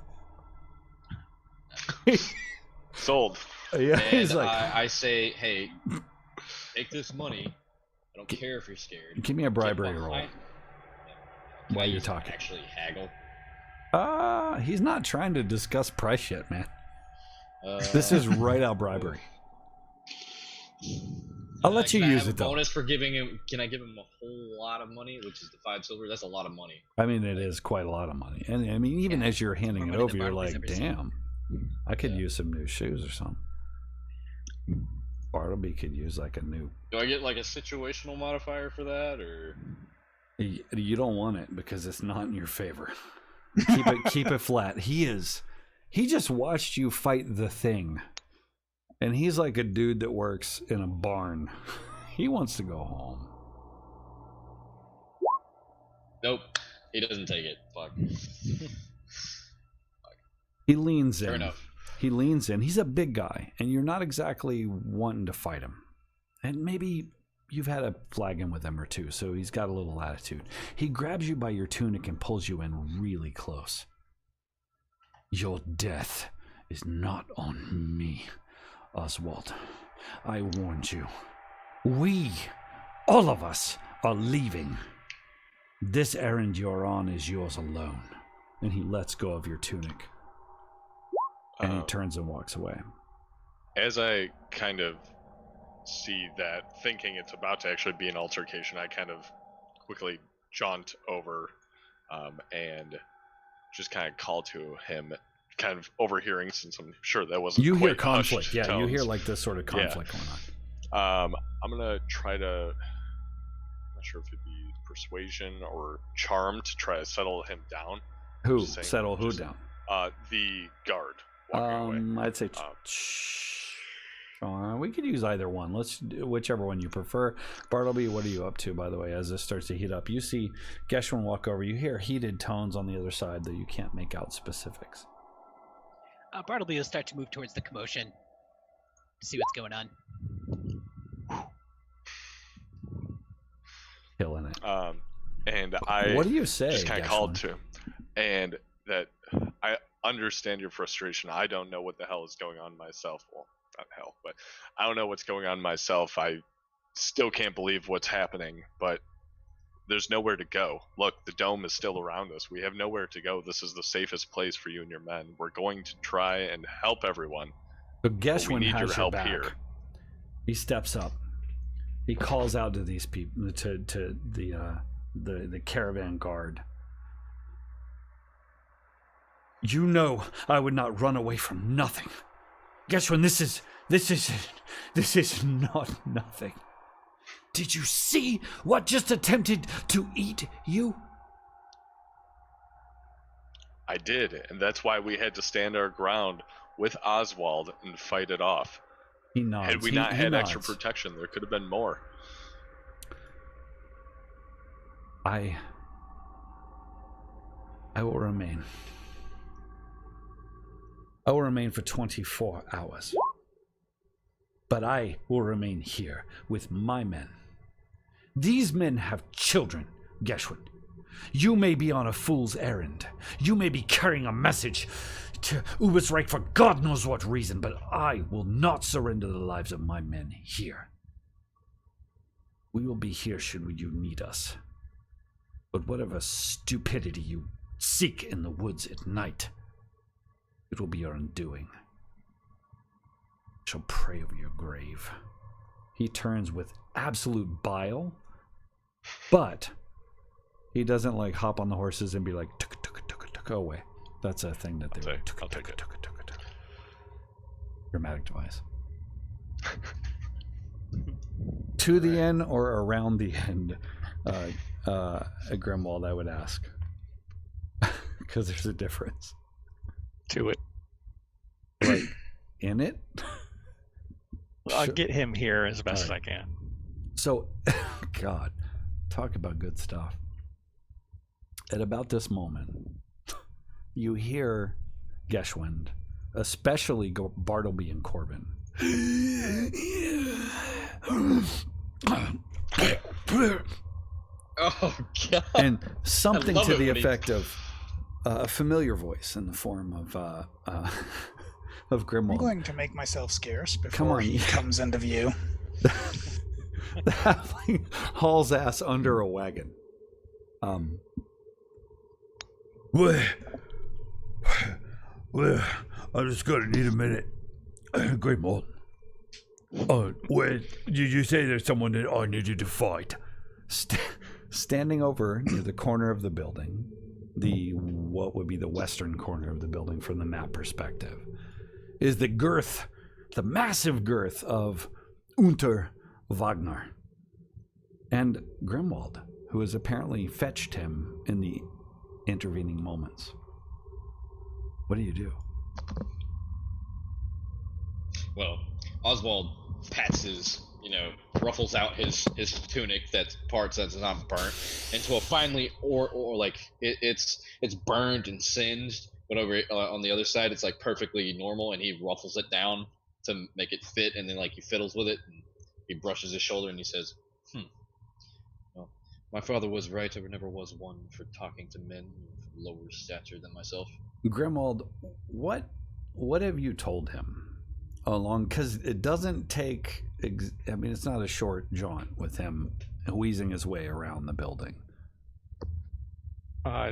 Sold. Yeah, And he's like, I say, hey, take this money. I don't care if you're scared. give me a bribery Get roll. behind- While Can I you're talking. actually haggle. He's not trying to discuss price yet, man. This is right out bribery. I'll let you Can I use have it a though. bonus for giving him? Can I give him a whole lot of money, which is the 5 silver? That's a lot of money. I mean, it is quite a lot of money, and I mean, even as you're handing More it money over, than you're Bartleby's like, ever seen. "Damn, I could use some new shoes or something." Bartleby could use like a new. Do I get like a situational modifier for that, or? You don't want it because it's not in your favor. Keep it flat. He just watched you fight the thing, and he's like a dude that works in a barn. He wants to go home. Nope, he doesn't take it. Fuck. He leans in. Fair enough. He leans in. He's a big guy, and you're not exactly wanting to fight him. And maybe you've had a flagon with him or two, so he's got a little attitude. He grabs you by your tunic and pulls you in really close. Your death is not on me, Oswald. I warned you. We, all of us, are leaving. This errand you're on is yours alone. And he lets go of your tunic. And he turns and walks away. As I kind of see that, thinking it's about to actually be an altercation, I kind of quickly jaunt over and just kind of call to him, kind of overhearing, since I'm sure that wasn't You hear quite conflict. hushed Yeah, you tones. hear like this sort of conflict going on. I'm gonna try to, I'm not sure if it'd be persuasion or charm to try to settle him down. Who? Just saying, Settle who just- down? The guard walking away. I'd say we could use either one. Let's do whichever one you prefer. Bartleby, what are you up to, by the way, as this starts to heat up? You see Geshwin walk over. You hear heated tones on the other side, though you can't make out specifics. Bartleby will start to move towards the commotion to see what's going on. Killing it. And I What do you say, just kind of Geshwin? called to him, and that I understand your frustration. I don't know what the hell is going on myself. Well, not hell, but I don't know what's going on myself. I still can't believe what's happening, but there's nowhere to go. Look, the dome is still around us. We have nowhere to go. This is the safest place for you and your men. We're going to try and help everyone. But we Geshwin need has your your help back. here. He steps up. He calls out to these people, to the caravan guard. You know I would not run away from nothing. Geshwin, this is not nothing. Did you see what just attempted to eat you? I did, and that's why we had to stand our ground with Oswald and fight it off. He nods. Had we not had extra protection, there could have been more. I will remain. I will remain for 24 hours. But I will remain here with my men. These men have children, Geschwind. You may be on a fool's errand. You may be carrying a message to Ubersreich for God knows what reason, but I will not surrender the lives of my men here. We will be here should you need us. But whatever stupidity you seek in the woods at night, it will be your undoing. I shall pray over your grave. He turns with absolute bile, but he doesn't like hop on the horses and be like, tuck away. That's a thing that they do. I'll take it. Dramatic device. To the end or around the end, Grimwald, I would ask. Because there's a difference. To it. Like, in it? I'll get him here as best as I can. So, God, talk about good stuff. At about this moment, you hear Geschwind, especially Bartleby and Corbin. Oh God! And something love to it the when he- effect of a familiar voice in the form of I'm Grimwald. going to make myself scarce Come before on. he comes into view. The halfling hauls ass under a wagon. Well, I'm just gonna need a minute. Great Mold. Where did you say there's someone that I needed to fight? Standing over near the corner of the building, what would be the western corner of the building from the map perspective, is the massive girth of Unter Wagner. And Grimwald, who has apparently fetched him in the intervening moments. What do you do? Well, Oswald pats his, ruffles out his tunic that's not burnt into a finely or like it's burned and singed, but over on the other side it's like perfectly normal, and he ruffles it down to make it fit, and then like he fiddles with it and he brushes his shoulder and he says, well, my father was right. I never was one for talking to men of lower stature than myself. Grimwald, what have you told him along? Because it doesn't take. It's not a short jaunt with him wheezing his way around the building.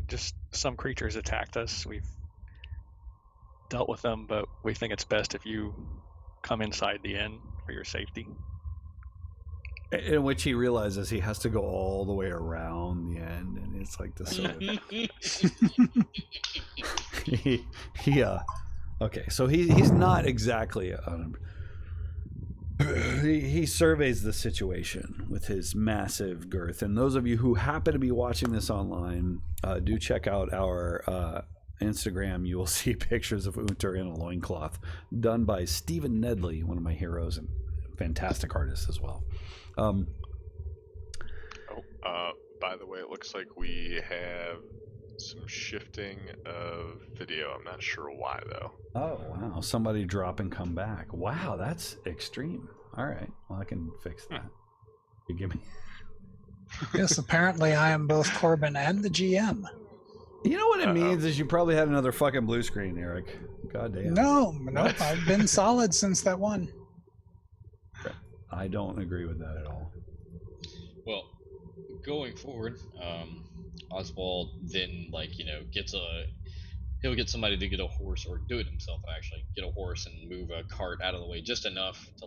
Just some creatures attacked us. We've dealt with them, but we think it's best if you come inside the inn for your safety. In which he realizes he has to go all the way around the end, and it's like this sort of okay, so he's not exactly he surveys the situation with his massive girth. And those of you who happen to be watching this online, do check out our Instagram. You will see pictures of Unter in a loincloth done by Stephen Nedley, one of my heroes and fantastic artist as well. By the way, it looks like we have some shifting of video. I'm not sure why though. Oh wow, somebody drop and come back. Wow, that's extreme. All right, well I can fix that. You give me. Yes, apparently I am both Corbin and the GM. You know what it means is you probably had another fucking blue screen, Eric. God damn. Nope, I've been solid since that one. I don't agree with that at all. Well, going forward, Oswald then he'll get somebody to get a horse, or do it himself actually, get a horse and move a cart out of the way just enough to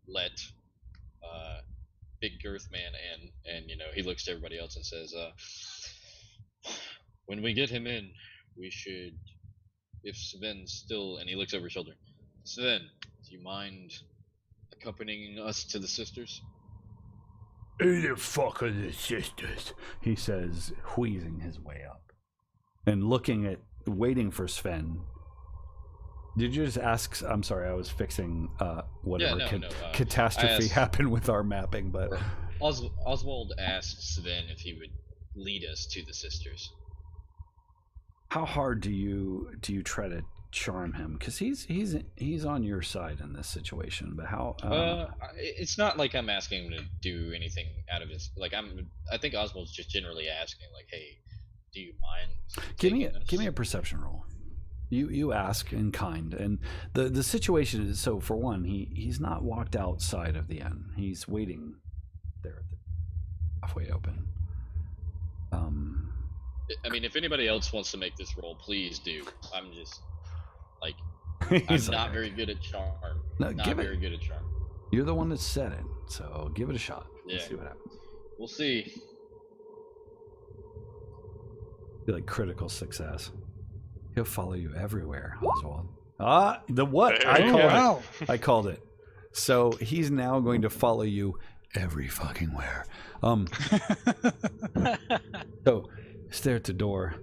let Big Girth Man in, and he looks to everybody else and says, when we get him in, we should, if Sven's still, and he looks over his shoulder, Sven, do you mind accompanying us to the sisters? Who the fuck are the sisters? He says, wheezing his way up and waiting for Sven. Did you just ask? I'm sorry, I was fixing whatever catastrophe happened with our mapping. But Oswald asked Sven if he would lead us to the sisters. How hard do you try to charm him? Because he's on your side in this situation. But how? It's not like I'm asking him to do anything out of his. Like I think Oswald's just generally asking, like, "Hey, do you mind?" Give me a perception roll. You ask in kind, and the situation is, so for one, he's not walked outside of the inn. He's waiting there at the halfway open. I mean, if anybody else wants to make this roll, please do. I'm just like, he's I'm not very good at charm. No, not very good at charm. You're the one that said it, so give it a shot. Yeah. Let's see what happens. We'll see. Be like critical success. He'll follow you everywhere, Oswald. The what? I called it. So he's now going to follow you every fucking where. So stare at the door.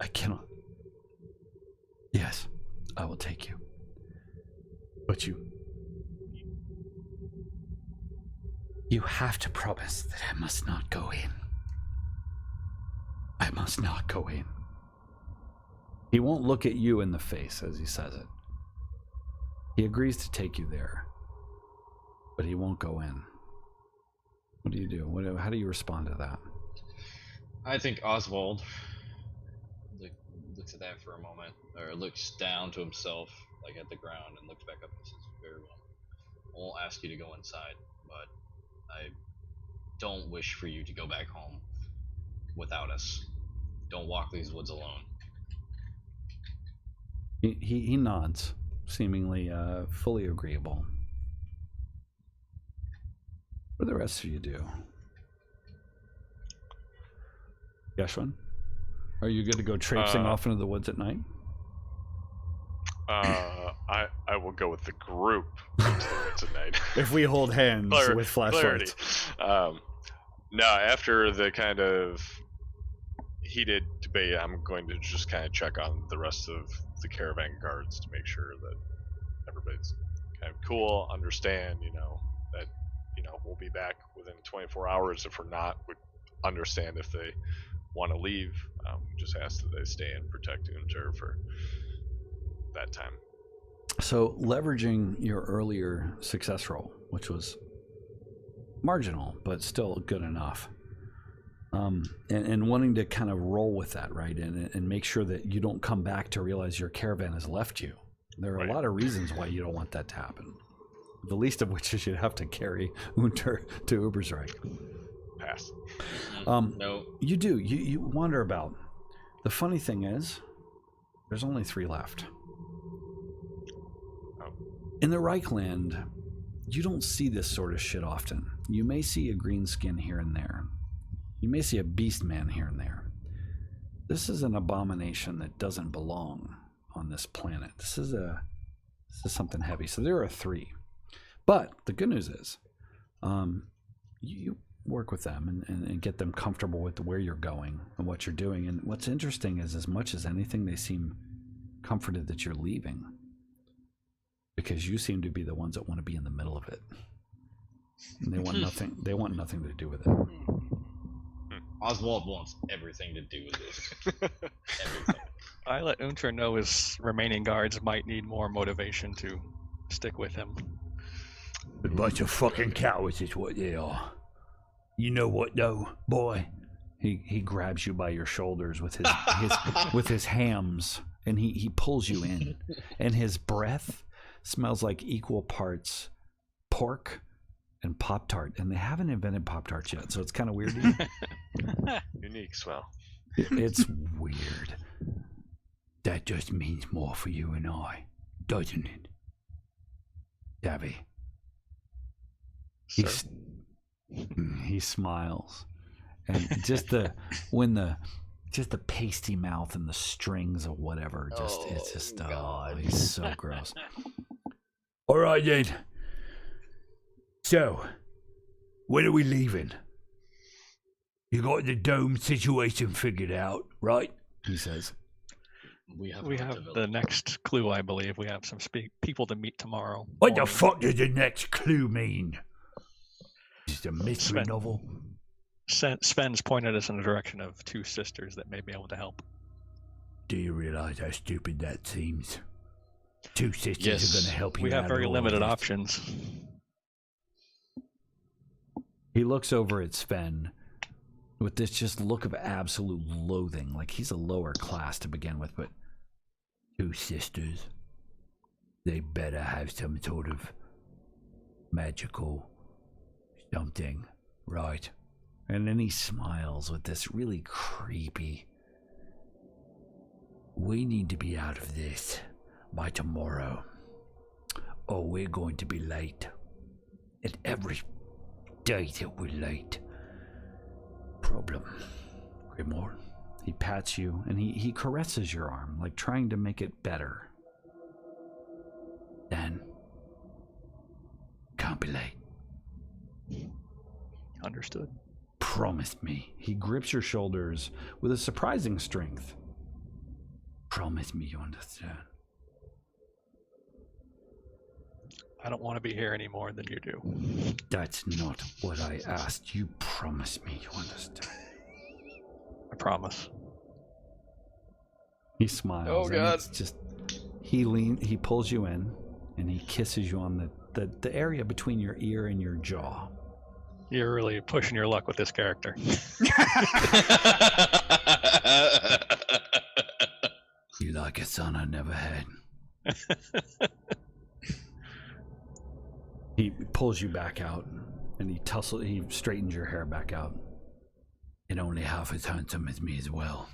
I cannot. Yes, I will take you. But you have to promise that I must not go in. I must not go in. He won't look at you in the face as he says it. He agrees to take you there, but he won't go in. What do you do? How do you respond to that? I think Oswald looks at that for a moment, or looks down to himself, like at the ground, and looks back up and says, "Very well. I won't ask you to go inside, but I don't wish for you to go back home without us. Don't walk these woods alone." He nods, seemingly fully agreeable. What do the rest of you do? Yeshwin, are you good to go traipsing off into the woods at night? I will go with the group into the woods at night. If we hold hands with flashlights. No, after the kind of heated debate, I'm going to just kind of check on the rest of the caravan guards to make sure that everybody's kind of cool, understand, that, we'll be back within 24 hours. If we're not, we understand if they want to leave. Just ask that they stay and protect Unter for that time. So leveraging your earlier success roll, which was marginal, but still good enough. And wanting to kind of roll with that, right? And make sure that you don't come back to realize your caravan has left you. There are a lot of reasons why you don't want that to happen. The least of which is you'd have to carry Unter to Ubersreich. Pass. No. You do. You wander about. The funny thing is, there's only 3 left. In the Reichland, you don't see this sort of shit often. You may see a green skin here and there. You may see a beast man here and there. This is an abomination that doesn't belong on this planet. This is something heavy. So there are 3. But the good news is, you work with them and get them comfortable with where you're going and what you're doing. And what's interesting is, as much as anything, they seem comforted that you're leaving, because you seem to be the ones that want to be in the middle of it. And they want nothing. They want nothing to do with it. Oswald wants everything to do with this. Everything. I let Unter know his remaining guards might need more motivation to stick with him. A bunch of fucking cowards is what they are. You know what, though, boy? He grabs you by your shoulders with his with his hams, and he pulls you in, and his breath smells like equal parts pork and Pop-Tart, and they haven't invented Pop-Tarts yet, so it's kind of weird. Unique smell. It's weird. That just means more for you and I, doesn't it, Davy? He smiles, and just the pasty mouth and the strings of whatever, he's so gross. All right then. So, when are we leaving? You got the dome situation figured out, right? He says. We have the next clue, I believe. We have some people to meet tomorrow. What the fuck does the next clue mean? Just a mystery novel? Sven's pointed us in the direction of 2 sisters that may be able to help. Do you realize how stupid that seems? 2 sisters Yes. are going to help you. We have out very of all limited this. options. He looks over at Sven with this just look of absolute loathing, like he's a lower class to begin with, but 2 sisters. They better have some sort of magical something, right? And then he smiles with this really creepy. We need to be out of this by tomorrow, or we're going to be late. And every day that we're late, problem. Grimoire. He pats you and he caresses your arm, like trying to make it better. Dan, can't be late. Understood. Promise me. He grips your shoulders with a surprising strength. Promise me you understand. I don't want to be here any more than you do. That's not what I asked. You promise me you understand. I promise. He smiles. Oh, and God. it's just he pulls you in and he kisses you on the area between your ear and your jaw. You're really pushing your luck with this character. You like a son I never had. He pulls you back out and he straightens your hair back out. And only half as handsome as me as well.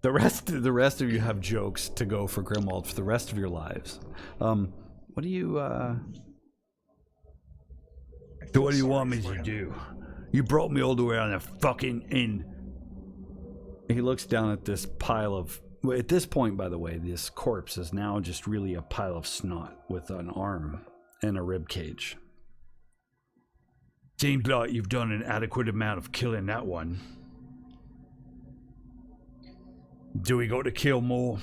The rest of you have jokes to go for Grimwald for the rest of your lives. What do you So what do you want me to do? You brought me all the way on a fucking inn. He looks down at this pile of. At this point, by the way, this corpse is now just really a pile of snot with an arm and a rib cage. Seems like you've done an adequate amount of killing that one. Do we got to kill more?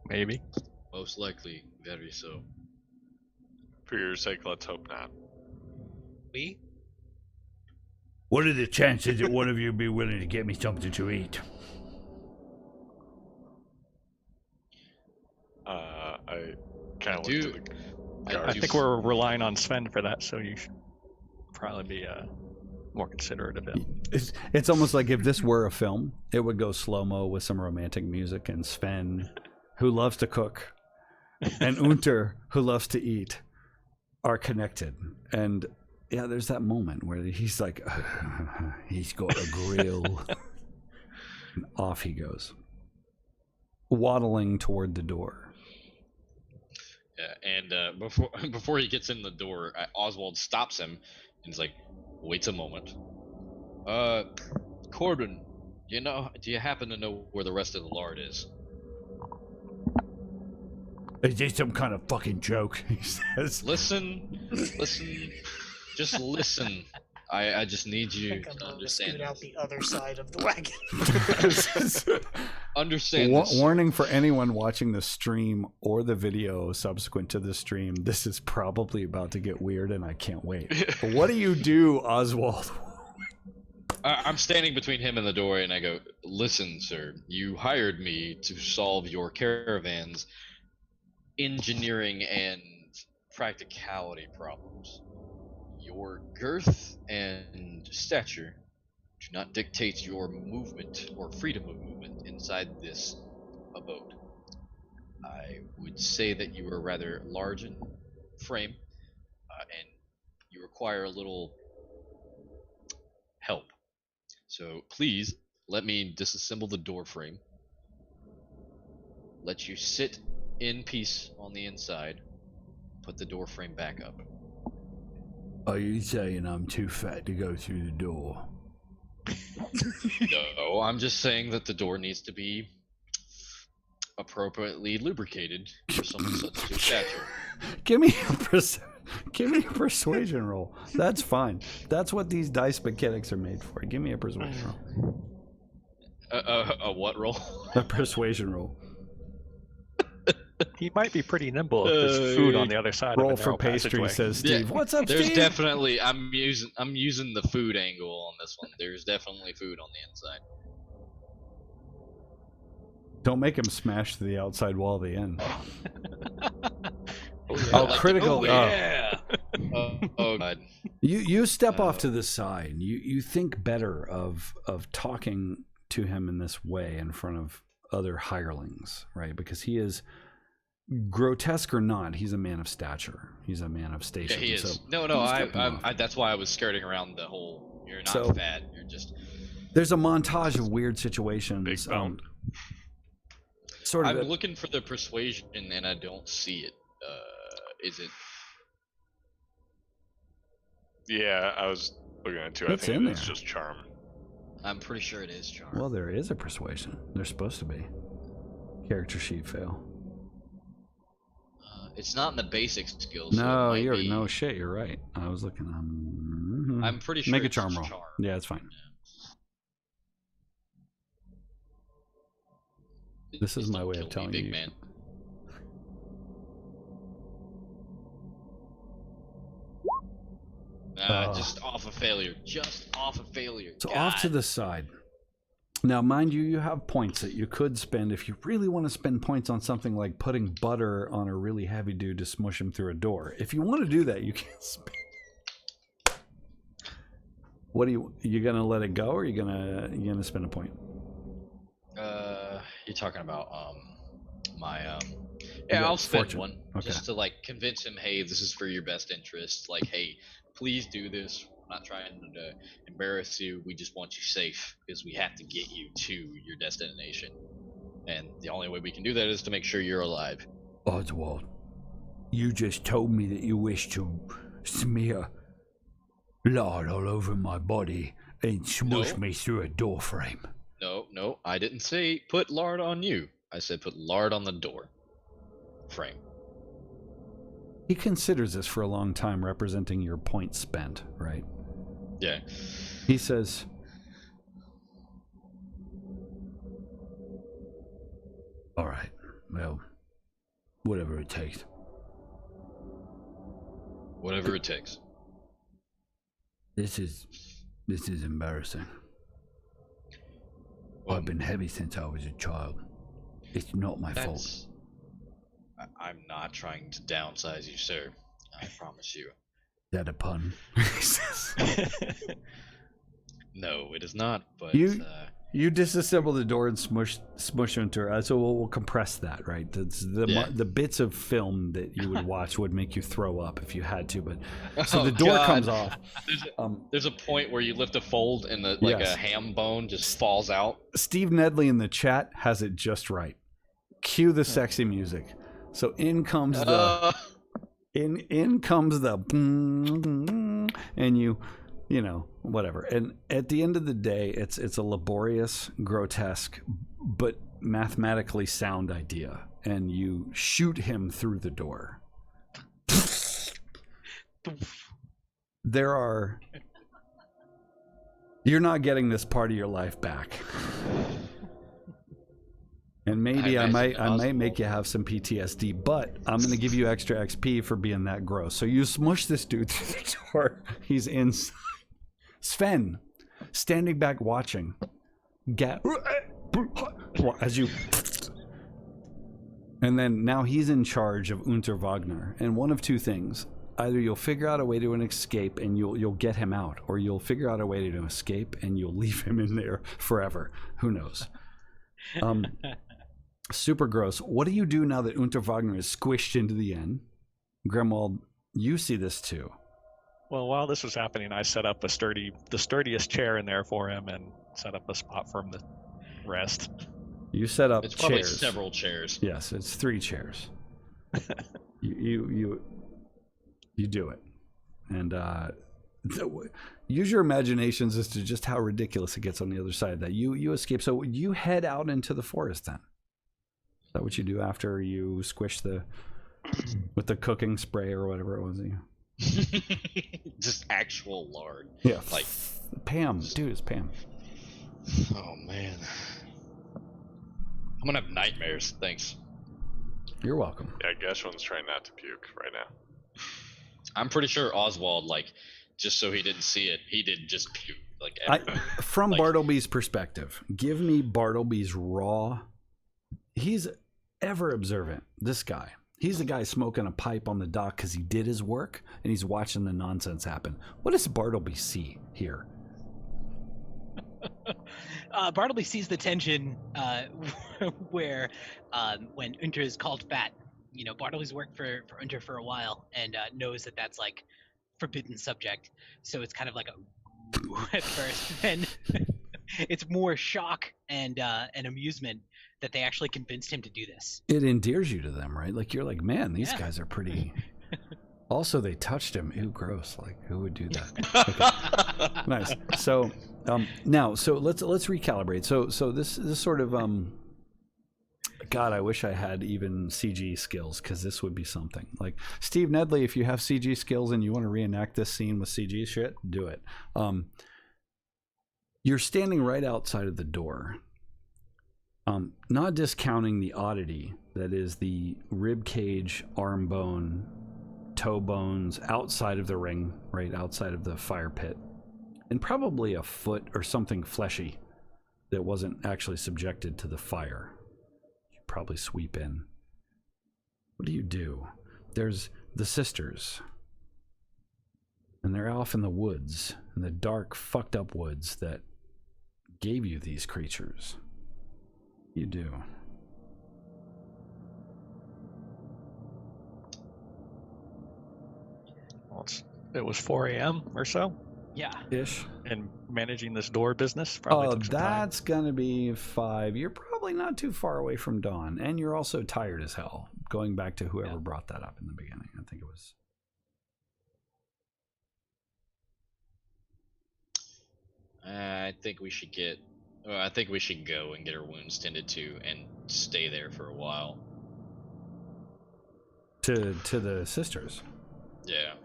Maybe. Most likely, very so. For your sake, let's hope not. We? What are the chances that one of you be willing to get me something to eat? I kind of looked at the guard. I think we're relying on Sven for that, so you should probably be more considerate of him. It's almost like if this were a film, it would go slow-mo with some romantic music, and Sven, who loves to cook, and Unter, who loves to eat, are connected. And yeah, there's that moment where he's like, He's got a grill. and off he goes, waddling toward the door. Yeah, and before he gets in the door, Oswald stops him and is like, "Wait a moment. Corbin, do you happen to know where the rest of the lard is?" Is this some kind of fucking joke? He says. Listen, just listen. I just need I you think I'm to going to understand. scoot out the other side of the wagon. Understand this. Warning for anyone watching the stream or the video subsequent to the stream, this is probably about to get weird and I can't wait. But what do you do, Oswald? I'm standing between him and the door, and I go, "Listen, sir, you hired me to solve your caravan's engineering and practicality problems. Your girth and stature do not dictate your movement or freedom of movement inside this abode. I would say that you are rather large in frame, and you require a little help. So please let me disassemble the door frame, let you sit in peace on the inside, put the door frame back up." Are you saying I'm too fat to go through the door? No, I'm just saying that the door needs to be appropriately lubricated for someone such as your stature. Give me a persuasion roll. That's fine. That's what these dice mechanics are made for. Give me a persuasion roll. A what roll? A persuasion roll. He might be pretty nimble if there's food on the other side. Roll of the for narrow pastry, passageway. says Steve. Yeah, What's up, There's Steve? definitely I'm using the food angle on this one. There's definitely food on the inside. Don't make him smash the outside wall of the inn. Oh, Like, critical. Oh yeah. Oh god. You step off to the side. You think better of talking to him in this way in front of other hirelings, right? Because he is, grotesque or not, he's a man of stature. He's a man of station. Yeah, he is. So No, I that's why I was skirting around the whole. You're not fat. You're just. There's a montage of weird situations. Big bone. Sort of. I'm looking for the persuasion and I don't see it. Is it? Yeah, I was looking at it too. I What's think in it's there? just charm. I'm pretty sure it is charm. Well, there is a persuasion. There's supposed to be. Character sheet fail. It's not in the basic skills. No, so it might be... no shit. You're right. I was looking. I'm pretty sure. Make a it's charm roll. Charm. Yeah, it's fine. Yeah. This is Just my don't way kill of me, telling big you. Man. Just off a failure. Just off a failure. So God. off to the side. Now, mind you, you have points that you could spend if you really want to spend points on something like putting butter on a really heavy dude to smush him through a door. If you want to do that, you can spend. What do you gonna let it go, or you gonna spend a point? You're talking about my yeah, I'll spend fortune. one just to like convince him, hey, this is for your best interest. Like, hey, please do this. We're not trying to embarrass you. We just want you safe because we have to get you to your destination. And the only way we can do that is to make sure you're alive. Oswald, you just told me that you wish to smear lard all over my body and smush me through a door frame. No, I didn't say put lard on you. I said put lard on the door frame. He considers this for a long time, representing your points spent, right? Yeah. He says, All right, well, whatever it takes. Whatever it takes. This is embarrassing. Well, I've been heavy since I was a child. It's not my fault. I'm not trying to downsize you, sir. I promise you. Is that a pun? No, it is not. But you disassemble the door and smush into her. So we'll compress that, right? The bits of film that you would watch would make you throw up if you had to. But so the door comes off. There's a point where you lift a fold and a ham bone just falls out. Steve Nedley in the chat has it just right. Cue the sexy music. So in comes the in comes the and you know, whatever. And at the end of the day, it's a laborious, grotesque, but mathematically sound idea. And you shoot him through the door. You're not getting this part of your life back. And maybe I might make you have some PTSD, but I'm going to give you extra XP for being that gross. So you smush this dude through the door. He's inside. Sven, standing back watching, as you, and then now he's in charge of Unter Wagner. And one of two things: either you'll figure out a way to escape and you'll get him out, or you'll figure out a way to escape and you'll leave him in there forever. Who knows? Super gross. What do you do now that Unter Wagner is squished into the inn? Grimwald, you see this too. Well, while this was happening, I set up the sturdiest chair in there for him and set up a spot for him to rest. You set up it's probably chairs. Several chairs. Yes, it's 3 chairs. you do it. And use your imaginations as to just how ridiculous it gets on the other side of that. You escape. So you head out into the forest then. Is that what you do after you squish with the cooking spray or whatever it was? Just actual lard. Yeah. Like Pam. Dude, it's Pam. Oh man. I'm gonna have nightmares. Thanks. You're welcome. Yeah, Geshwin's trying not to puke right now. I'm pretty sure Oswald, like, just so he didn't see it, he did just puke. Like, from like, Bartleby's perspective, give me Bartleby's raw. He's ever observant. This guy. He's the guy smoking a pipe on the dock because he did his work and he's watching the nonsense happen. What does Bartleby see here? Bartleby sees the tension where when Unter is called fat. You know, Bartleby's worked for Unter for a while and knows that that's like forbidden subject. So it's kind of like a at first, and it's more shock and amusement that they actually convinced him to do this. It endears you to them, right? Like, you're like, man, these guys are pretty. Also, they touched him. Ew, gross. Like, who would do that? Okay. Nice. So now, let's recalibrate. So this sort of God, I wish I had even CG skills, because this would be something. Like, Steve Nedley, if you have CG skills and you want to reenact this scene with CG shit, do it. You're standing right outside of the door. Not discounting the oddity that is the rib cage, arm bone, toe bones outside of the ring, right outside of the fire pit, and probably a foot or something fleshy that wasn't actually subjected to the fire. You probably sweep in. What do you do? There's the sisters, and they're off in the woods, in the dark, fucked up woods that gave you these creatures. You do. Well, it was 4 a.m. or so. Yeah. Ish. And managing this door business probably took some time. That's gonna be 5. You're probably not too far away from dawn, and you're also tired as hell. Going back to whoever brought that up in the beginning, I think it was. I think we should get. Well, I think we should go and get our wounds tended to, and stay there for a while. To the sisters. Yeah.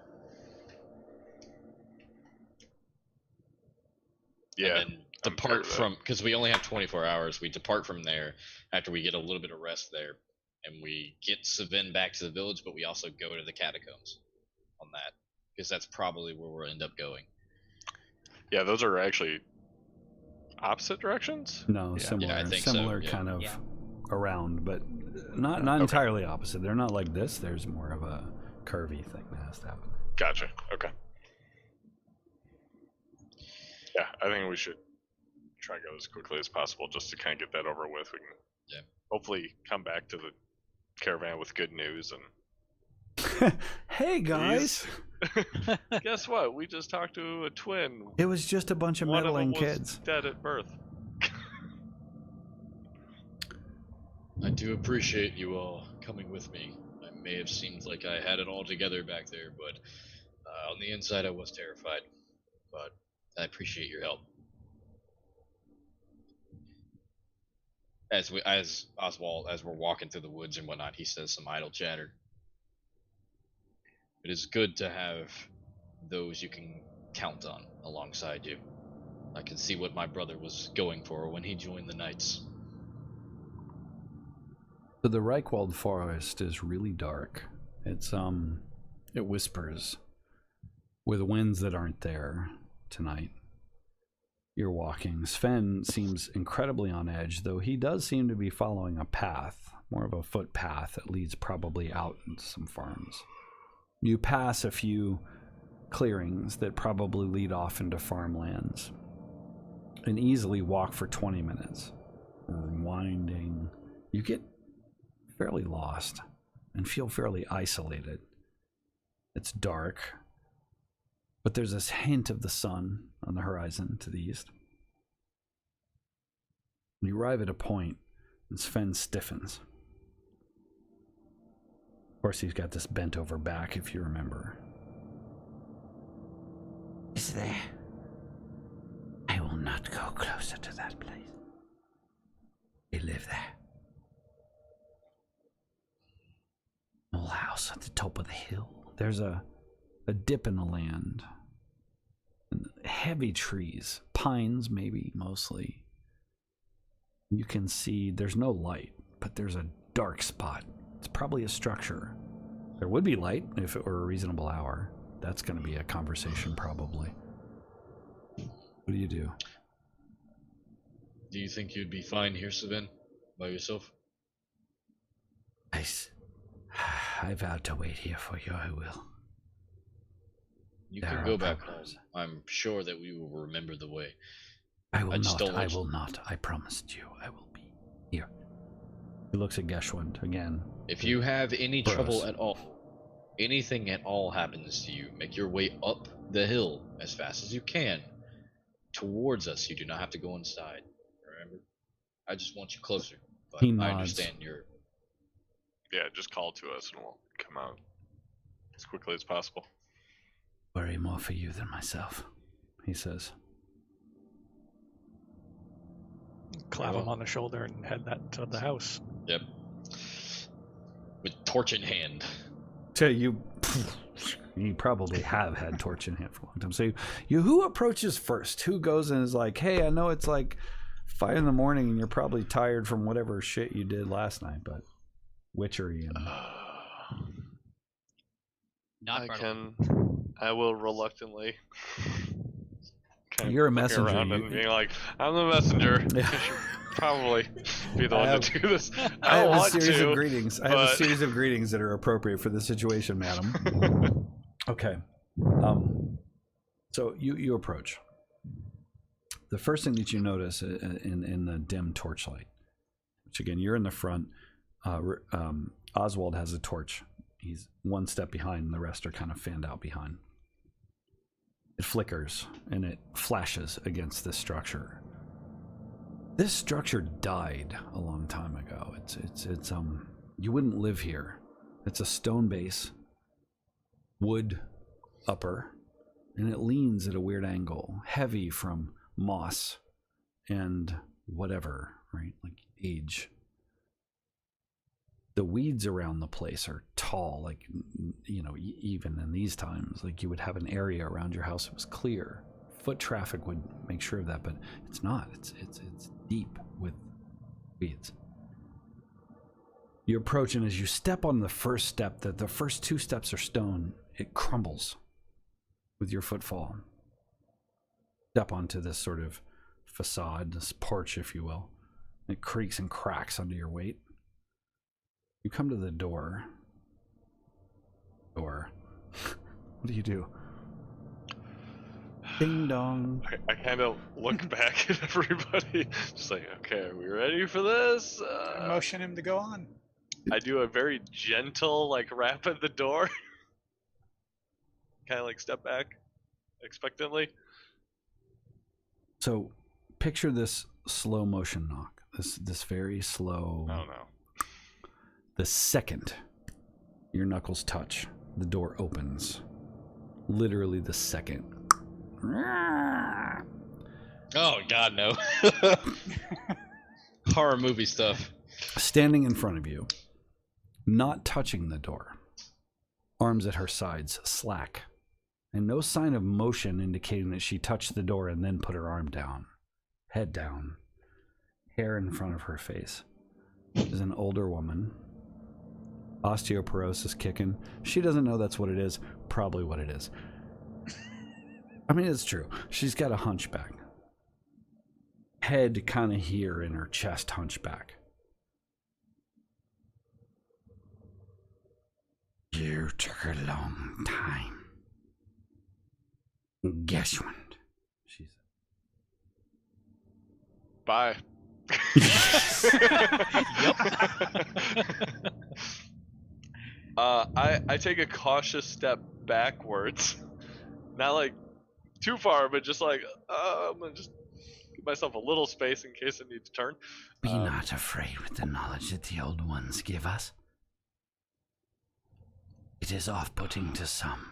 Yeah. And then depart from, because we only have 24 hours. We depart from there after we get a little bit of rest there, and we get Savin back to the village, but we also go to the catacombs on that, because that's probably where we'll end up going. Yeah, those are actually opposite directions? No, similar. Yeah, I think similar so, kind of around, but not entirely opposite. They're not like this. There's more of a curvy thing that has to happen. Gotcha. Okay. Yeah, I think we should try to go as quickly as possible just to kind of get that over with. We can hopefully come back to the caravan with good news. And hey guys, guess what? We just talked to a twin. It was just a bunch of meddling kids. Dead at birth. I do appreciate you all coming with me. I may have seemed like I had it all together back there, but on the inside I was terrified. But I appreciate your help. As Oswald, as we're walking through the woods and whatnot, he says some idle chatter. It is good to have those you can count on alongside you. I can see what my brother was going for when he joined the Knights. So the Reikwald forest is really dark. It's it whispers with winds that aren't there tonight. You're walking. Sven seems incredibly on edge, though he does seem to be following a path, more of a footpath that leads probably out into some farms. You pass a few clearings that probably lead off into farmlands and easily walk for 20 minutes. Winding. You get fairly lost and feel fairly isolated. It's dark, but there's this hint of the sun on the horizon to the east. You arrive at a point and Sven stiffens. Of course, he's got this bent over back, if you remember. Is there? I will not go closer to that place. They live there. Old house at the top of the hill. There's a dip in the land. And heavy trees, pines maybe mostly. You can see there's no light, but there's a dark spot It's probably a structure. There would be light if it were a reasonable hour. That's going to be a conversation, probably. What do you do? Do you think you'd be fine here, Sabin, by yourself? I vowed to wait here for you. I will. You There can are go back home. problems. I'm sure that we will remember the way. I will just not. don't I want you- will not. I promised you. I will be here. He looks at Geschwind again. If you have any Bros. trouble at all, anything at all happens to you, make your way up the hill as fast as you can towards us. You do not have to go inside. Remember? I just want you closer. But He I nods. understand you're. Yeah, just call to us and we'll come out as quickly as possible. Worry more for you than myself. He says. Clap him on the shoulder and head that to the house. Yep. With torch in hand. So you probably have had torch in hand for a long time. So who approaches first? Who goes and is like, hey, I know it's like 5 a.m. and you're probably tired from whatever shit you did last night, but witchery and Not I will reluctantly. You're a looking messenger, around you- and being like, I'm the messenger. Yeah. I should probably be the I one have- to do this. I I have don't a want series to. of greetings. I have a but- series of greetings that are appropriate for the situation, madam. Okay. So you approach. The first thing that you notice in the dim torchlight, which again, you're in the front. Oswald has a torch. He's one step behind, and the rest are kind of fanned out behind. It flickers and it flashes against this structure. This structure died a long time ago. It's you wouldn't live here. It's a stone base, wood upper, and it leans at a weird angle, heavy from moss and whatever, right? Like age. The weeds around the place are tall, like, you know, even in these times, like you would have an area around your house that was clear. Foot traffic would make sure of that, but it's not. It's deep with weeds. You approach, and as you step on the first step, the first 2 steps are stone, it crumbles with your footfall. Step onto this sort of facade, this porch, if you will. It creaks and cracks under your weight. You come to the door. What do you do? Ding dong. I kind of look back at everybody, just like, okay, are we ready for this? Motion him to go on. I do a very gentle, like, rap at the door. Kind of like step back expectantly. So, picture this slow motion knock. This very slow. Oh no. The second your knuckles touch, the door opens. Literally the second. Oh God, no! Horror movie stuff. Standing in front of you, not touching the door, arms at her sides, slack, and no sign of motion indicating that she touched the door and then put her arm down, head down, hair in front of her face, is an older woman. Osteoporosis kicking. She doesn't know that's what it is. Probably what it is. I mean, it's true. She's got a hunchback. Head kind of here in her chest, hunchback. You took a long time. Geschwind. She's Bye. I take a cautious step backwards, not like too far, but just like I'm gonna just give myself a little space in case I need to turn. Be not afraid with the knowledge that the old ones give us. It is off-putting to some.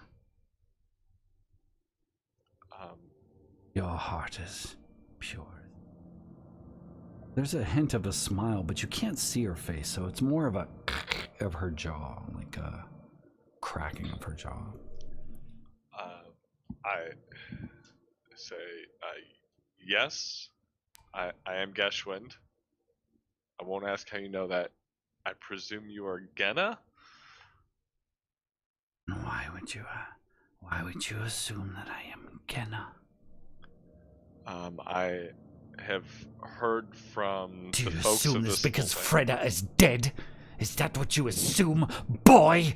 Your heart is pure. There's a hint of a smile, but you can't see her face, so it's more of a of her jaw, like a cracking of her jaw. I say, yes, I am Geschwind. I won't ask how you know that. I presume you are Genna? Why would you assume that I am Genna? I have heard from Do the you folks assume of this this because whole thing. Freda is dead? Is that what you assume, boy?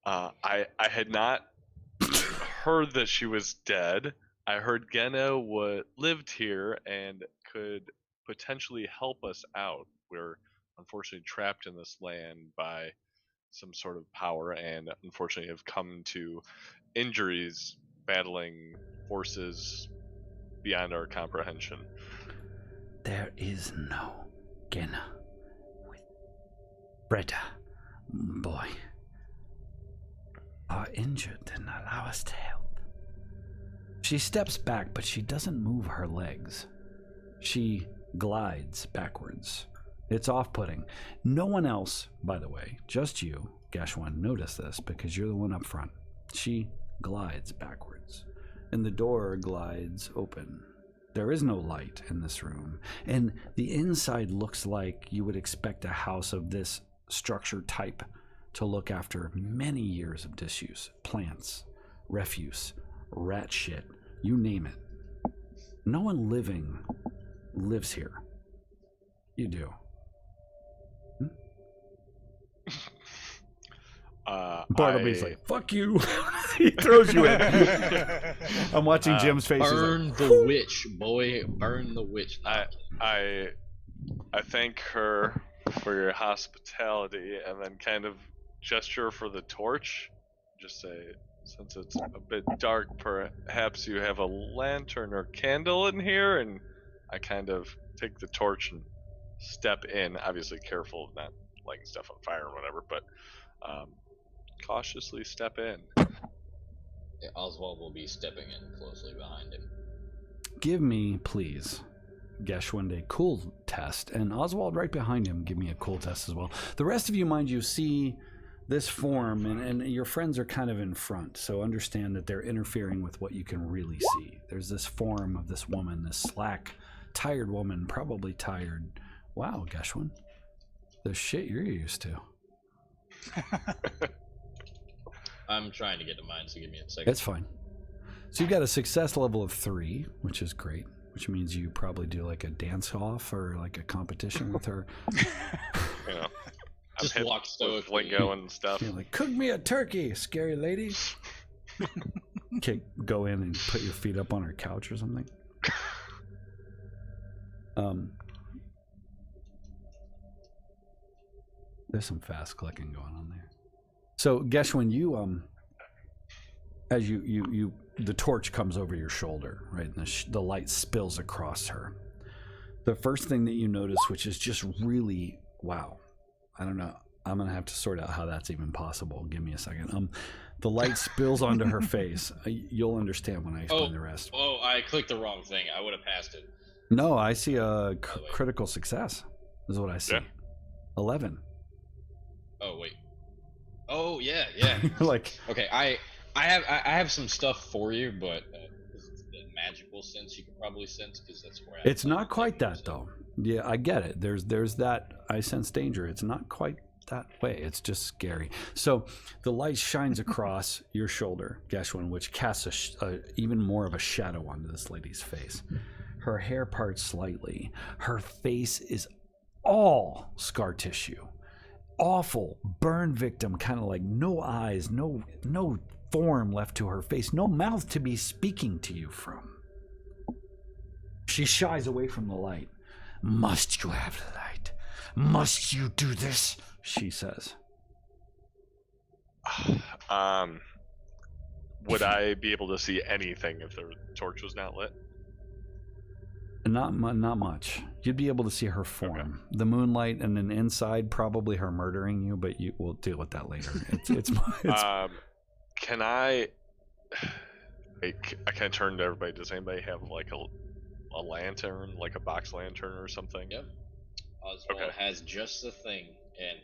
I had not heard that she was dead. I heard Genna lived here and could potentially help us out. We're unfortunately trapped in this land by some sort of power and unfortunately have come to injuries battling forces beyond our comprehension. There is no Genna with Freda, boy. Are injured and allow us to help. She steps back, but she doesn't move her legs. She glides backwards. It's off-putting. No one else, by the way, just you, Gashwan, notice this because you're the one up front. She glides backwards, and the door glides open. There is no light in this room, and the inside looks like you would expect a house of this structure type to look after many years of disuse, plants, refuse, rat shit, you name it. No one living lives here. You do. Bartleby's like, fuck you. He throws you in. I'm watching Jim's face. Burn the witch, boy. Burn the witch. I thank her for your hospitality and then kind of gesture for the torch. Just say, since it's a bit dark, perhaps you have a lantern or candle in here, and I kind of take the torch and step in, obviously careful of not lighting stuff on fire or whatever, but cautiously step in. Yeah, Oswald will be stepping in closely behind him. Give me, please, Geshwind, a cool test, and Oswald right behind him, give me a cool test as well. The rest of you, mind you, see this form, and your friends are kind of in front, so understand that they're interfering with what you can really see. There's this form of this woman, this slack, tired woman, probably tired. Wow, Geshwind, the shit you're used to. I'm trying to get to mine, so give me a second. It's fine. So you've got a success level of 3, which is great, which means you probably do like a dance-off or like a competition with her. You know, just walk stoically. Lingo and stuff. You're like, cook me a turkey, scary lady. Okay, go in and put your feet up on her couch or something. There's some fast clicking going on there. So, Geshwin, you as you the torch comes over your shoulder, right? And the light spills across her. The first thing that you notice, which is just really wow, I don't know. I'm gonna have to sort out how that's even possible. Give me a second. The light spills onto her face. You'll understand when I explain the rest. Oh, I clicked the wrong thing. I would have passed it. No, I see a critical success. Is what I see. Yeah. 11. Oh wait. Oh yeah. Like, okay, I have some stuff for you, but the magical sense you can probably sense because that's where it's not quite that though. Yeah, I get it. There's that. I sense danger. It's not quite that way. It's just scary. So the light shines across your shoulder, Geshwin, which casts even more of a shadow onto this lady's face. Her hair parts slightly. Her face is all scar tissue. Awful burn victim, kind of like no eyes, no form left to her face, no mouth to be speaking to you from. She shies away from the light. Must you have the light? Must you do this? She says. Would I be able to see anything if the torch was not lit? Not much. You'd be able to see her form, okay. The moonlight, and then inside probably her murdering you. But we'll deal with that later. It's can I kind of turn to everybody. Does anybody have like a lantern, like a box lantern or something? Yep. Oswald has just the thing, and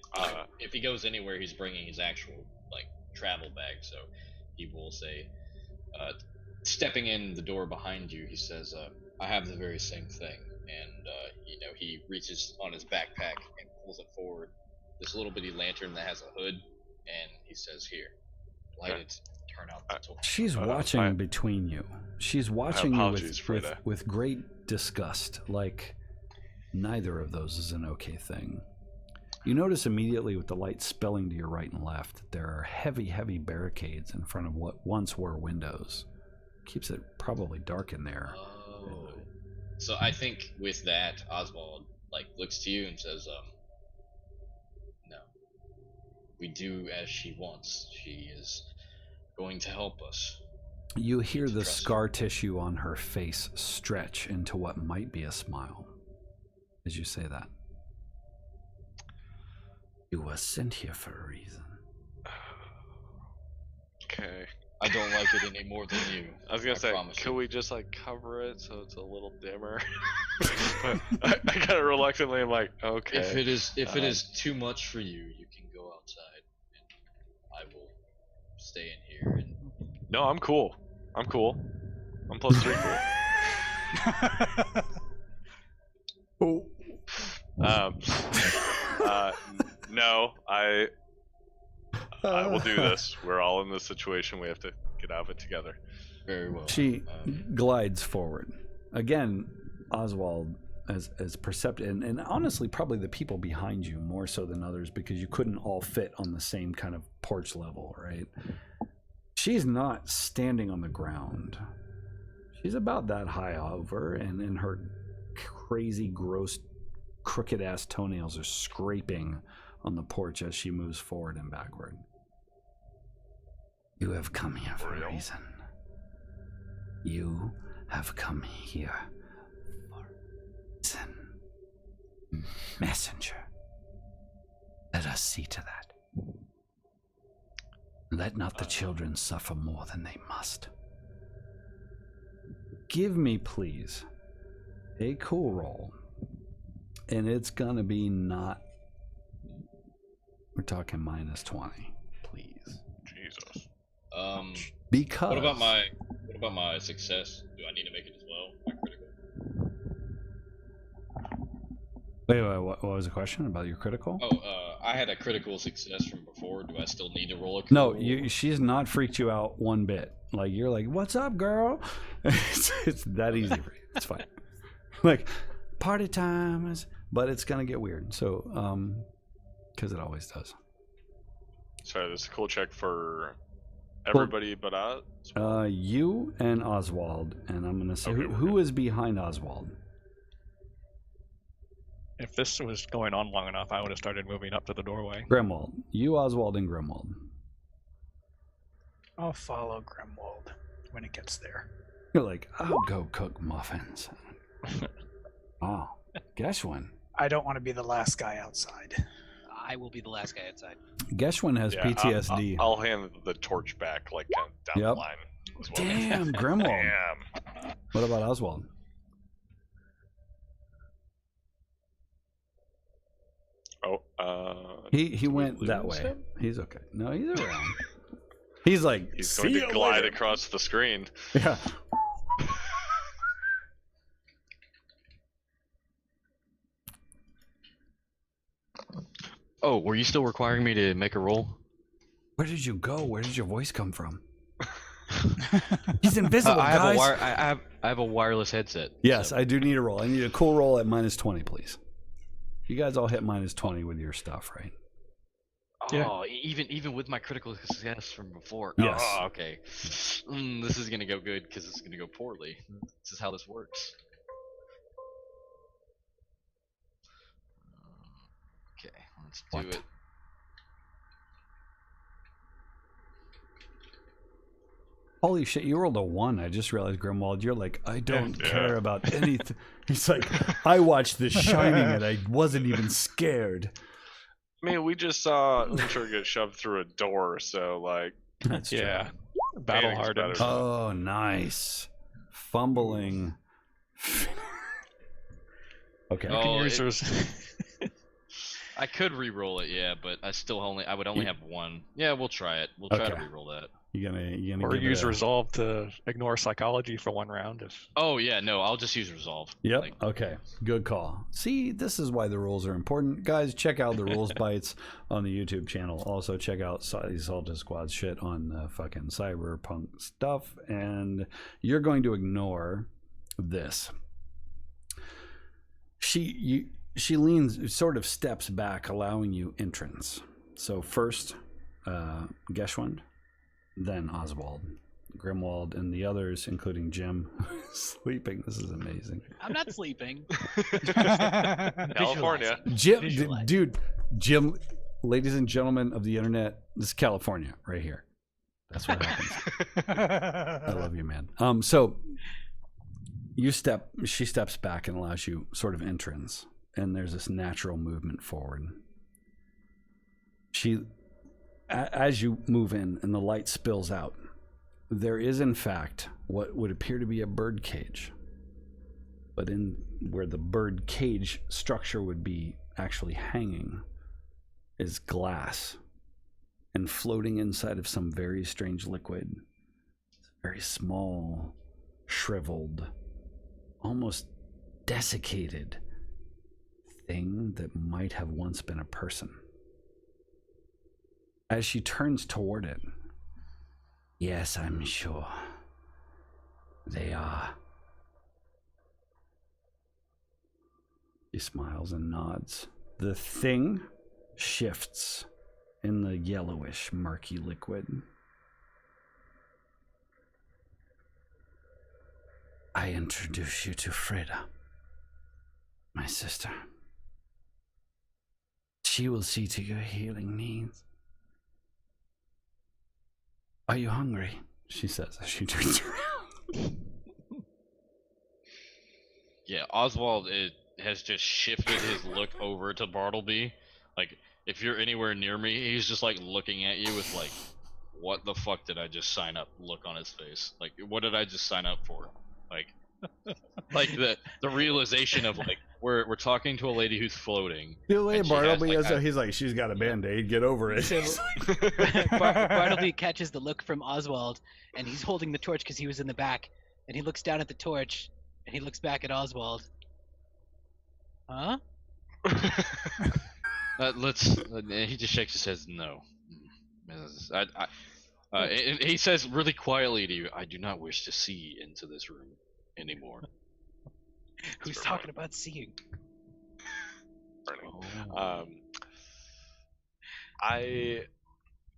if he goes anywhere, he's bringing his actual like travel bag. So he will say, stepping in the door behind you, he says, I have the very same thing, and he reaches on his backpack and pulls it forward. This little bitty lantern that has a hood, and he says, "Here, light it. Turn out the torch." She's watching between you. She's watching you with great disgust. Like neither of those is an okay thing. You notice immediately with the light spilling to your right and left that there are heavy, heavy barricades in front of what once were windows. Keeps it probably dark in there. Oh. So I think with that, Oswald looks to you and says, "No. We do as she wants. She is going to help us." You hear the scar tissue on her face stretch into what might be a smile as you say that. You were sent here for a reason. Okay. I don't like it any more than you. I was gonna say, could we just cover it so it's a little dimmer? But I kind of reluctantly am like, okay. If it is too much for you, you can go outside, and I will stay in here. And no, I'm cool. I'm +3 cool. No, I will do this. We're all in this situation. We have to get out of it together. Very well. She glides forward. Again, Oswald, as perceptive, and honestly, probably the people behind you more so than others because you couldn't all fit on the same kind of porch level, right? She's not standing on the ground. She's about that high over, and in her crazy, gross, crooked-ass toenails are scraping on the porch as she moves forward and backward. You have come here for a reason. You have come here for a reason. Messenger. Let us see to that. Let not the children suffer more than they must. Give me, please, a cool roll. And it's gonna be not... We're talking -20, please. Jesus. Because... What about my success? Do I need to make it as well? My critical? Wait, what was the question about your critical? I had a critical success from before. Do I still need to roll a critical? No, she's not freaked you out one bit. You're like, what's up, girl? It's that easy for you. It's fine. Party time is... But it's gonna get weird, so because it always does. Sorry, this is a cool check for everybody but us. You and Oswald, and I'm gonna say who is behind Oswald. If this was going on long enough, I would have started moving up to the doorway. Grimwald, you, Oswald, and Grimwald. I'll follow Grimwald when it gets there. You're like, I'll go cook muffins. Oh, Geshwin. I don't want to be the last guy outside. I will be the last guy outside. Geshwin has PTSD. I'll hand the torch back, down the line. As well. Damn, Grimwald. Damn. What about Oswald? He went that way. Him? He's okay. No, he's around. He's like, he's going to glide across the screen. Yeah. Oh, were you still requiring me to make a roll? Where did you go? Where did your voice come from? He's invisible, guys. I have a wireless headset. Yes, so. I do need a roll. I need a cool roll at -20, please. You guys all hit -20 with your stuff, right? Oh, yeah. even with my critical success from before. Yes. Oh, okay. This is gonna go good because it's gonna go poorly. This is how this works. Okay, let's do it. Holy shit, you rolled a 1. I just realized, Grimwald, you're like, I don't care about anything. He's like, I watched The Shining and I wasn't even scared. I mean, we just saw Unter get shoved through a door, so That's true. Battle hardened. Oh, nice. Fumbling. Okay. I could re-roll it, but I would only have 1. Yeah, we'll try it. We'll try to re-roll that. You gonna Or give use it a... resolve to ignore psychology for one round. Oh yeah, no, I'll just use resolve. Yep. Like, Okay. Good call. See, this is why the rules are important. Guys, check out the rules bites on the YouTube channel. Also, check out Salted Squad shit on the fucking Cyberpunk stuff. And you're going to ignore this. She leans, sort of steps back, allowing you entrance. So first, Geschwund, then Oswald, Grimwald, and the others, including Jim, sleeping. This is amazing. I'm not sleeping. California. Jim, ladies and gentlemen of the internet, this is California right here. That's what happens. I love you, man. So she steps back and allows you sort of entrance, and there's this natural movement forward. As you move in and the light spills out, there is in fact what would appear to be a bird cage, but in where the bird cage structure would be actually hanging is glass, and floating inside of some very strange liquid, very small, shriveled, almost desiccated thing that might have once been a person. As she turns toward it, yes, I'm sure they are. He smiles and nods. The thing shifts in the yellowish, murky liquid. I introduce you to Freda, my sister. She will see to your healing needs. Are you hungry? She says as she turns around. yeah, Oswald has just shifted his look over to Bartleby. Like, if you're anywhere near me, he's just like looking at you with like, what the fuck did I just sign up look on his face. Like, what did I just sign up for? Like, like the realization of like, we're talking to a lady who's floating. The way Bartleby is, he's like, she's got a band-aid, get over it. So, Bartleby catches the look from Oswald, and he's holding the torch because he was in the back, and he looks down at the torch, and he looks back at Oswald. Huh? He just shakes his head. No. He says really quietly to you, I do not wish to see into this room anymore. Who's talking about seeing? I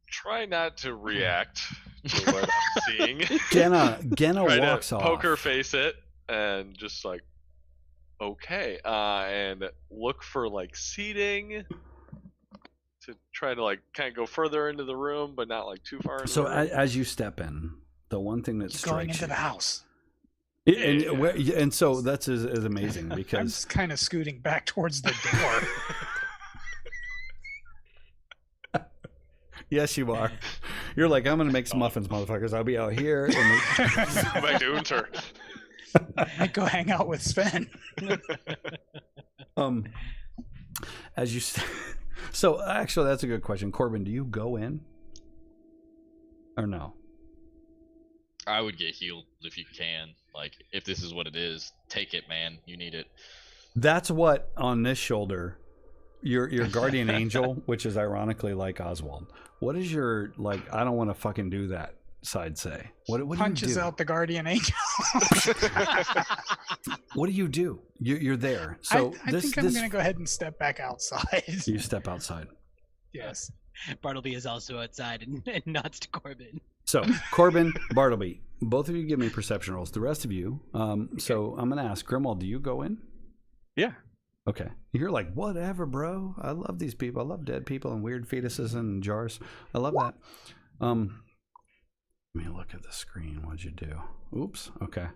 try not to react to what I'm seeing. Genna Try walks to off. poker face it and just like, okay, and look for like seating to try to like kind of go further into the room, but not like too far. So as you step in, the one thing that strikes going into you, the house. and so that's is amazing because I'm just kind of scooting back towards the door. yes, you are. You're like, I'm gonna make some muffins, motherfuckers. I'll be out here. Go back to Unter. I go hang out with Sven. As you so actually that's a good question. Corbin, do you go in or no? I would get healed if you can. Like, if this is what it is, take it, man. You need it. That's what on this shoulder, your guardian angel, which is ironically like Oswald. What is your like? I don't want to fucking do that side say. What punches do you do? out the guardian angel. What do you do? You're there. So I think I'm gonna go ahead and step back outside. You step outside. Yes. Bartleby is also outside and nods to Corbin. So Corbin, Bartleby, both of you give me perception rolls. The rest of you, so I'm gonna ask Grimwald, do you go in? Yeah. Okay. You're like, whatever, bro. I love these people. I love dead people and weird fetuses in jars. I love that. Let me look at the screen. What'd you do? Oops. Okay.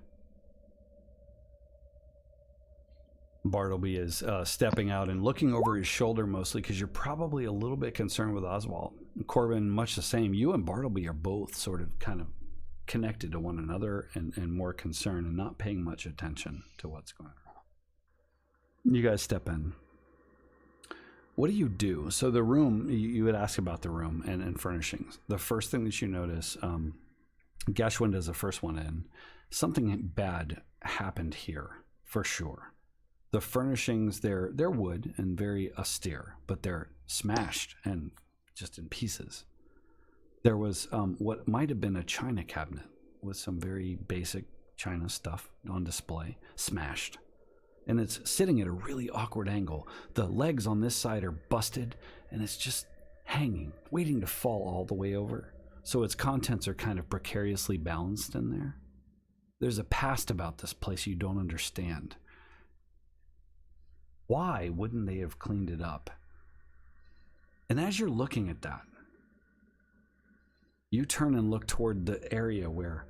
Bartleby is stepping out and looking over his shoulder mostly because you're probably a little bit concerned with Oswald. Corbin, much the same. You and Bartleby are both sort of kind of connected to one another and more concerned and not paying much attention to what's going on. You guys step in. what do you do? So the room, you would ask about the room and furnishings. The first thing that you notice, Gashwind is the first one in. Something bad happened here, for sure. The furnishings, they're wood and very austere, but they're smashed and just in pieces. There was what might have been a china cabinet with some very basic china stuff on display, smashed. And it's sitting at a really awkward angle. The legs on this side are busted, and it's just hanging, waiting to fall all the way over. So its contents are kind of precariously balanced in there. There's a past about this place you don't understand. Why wouldn't they have cleaned it up? And as you're looking at that, you turn and look toward the area where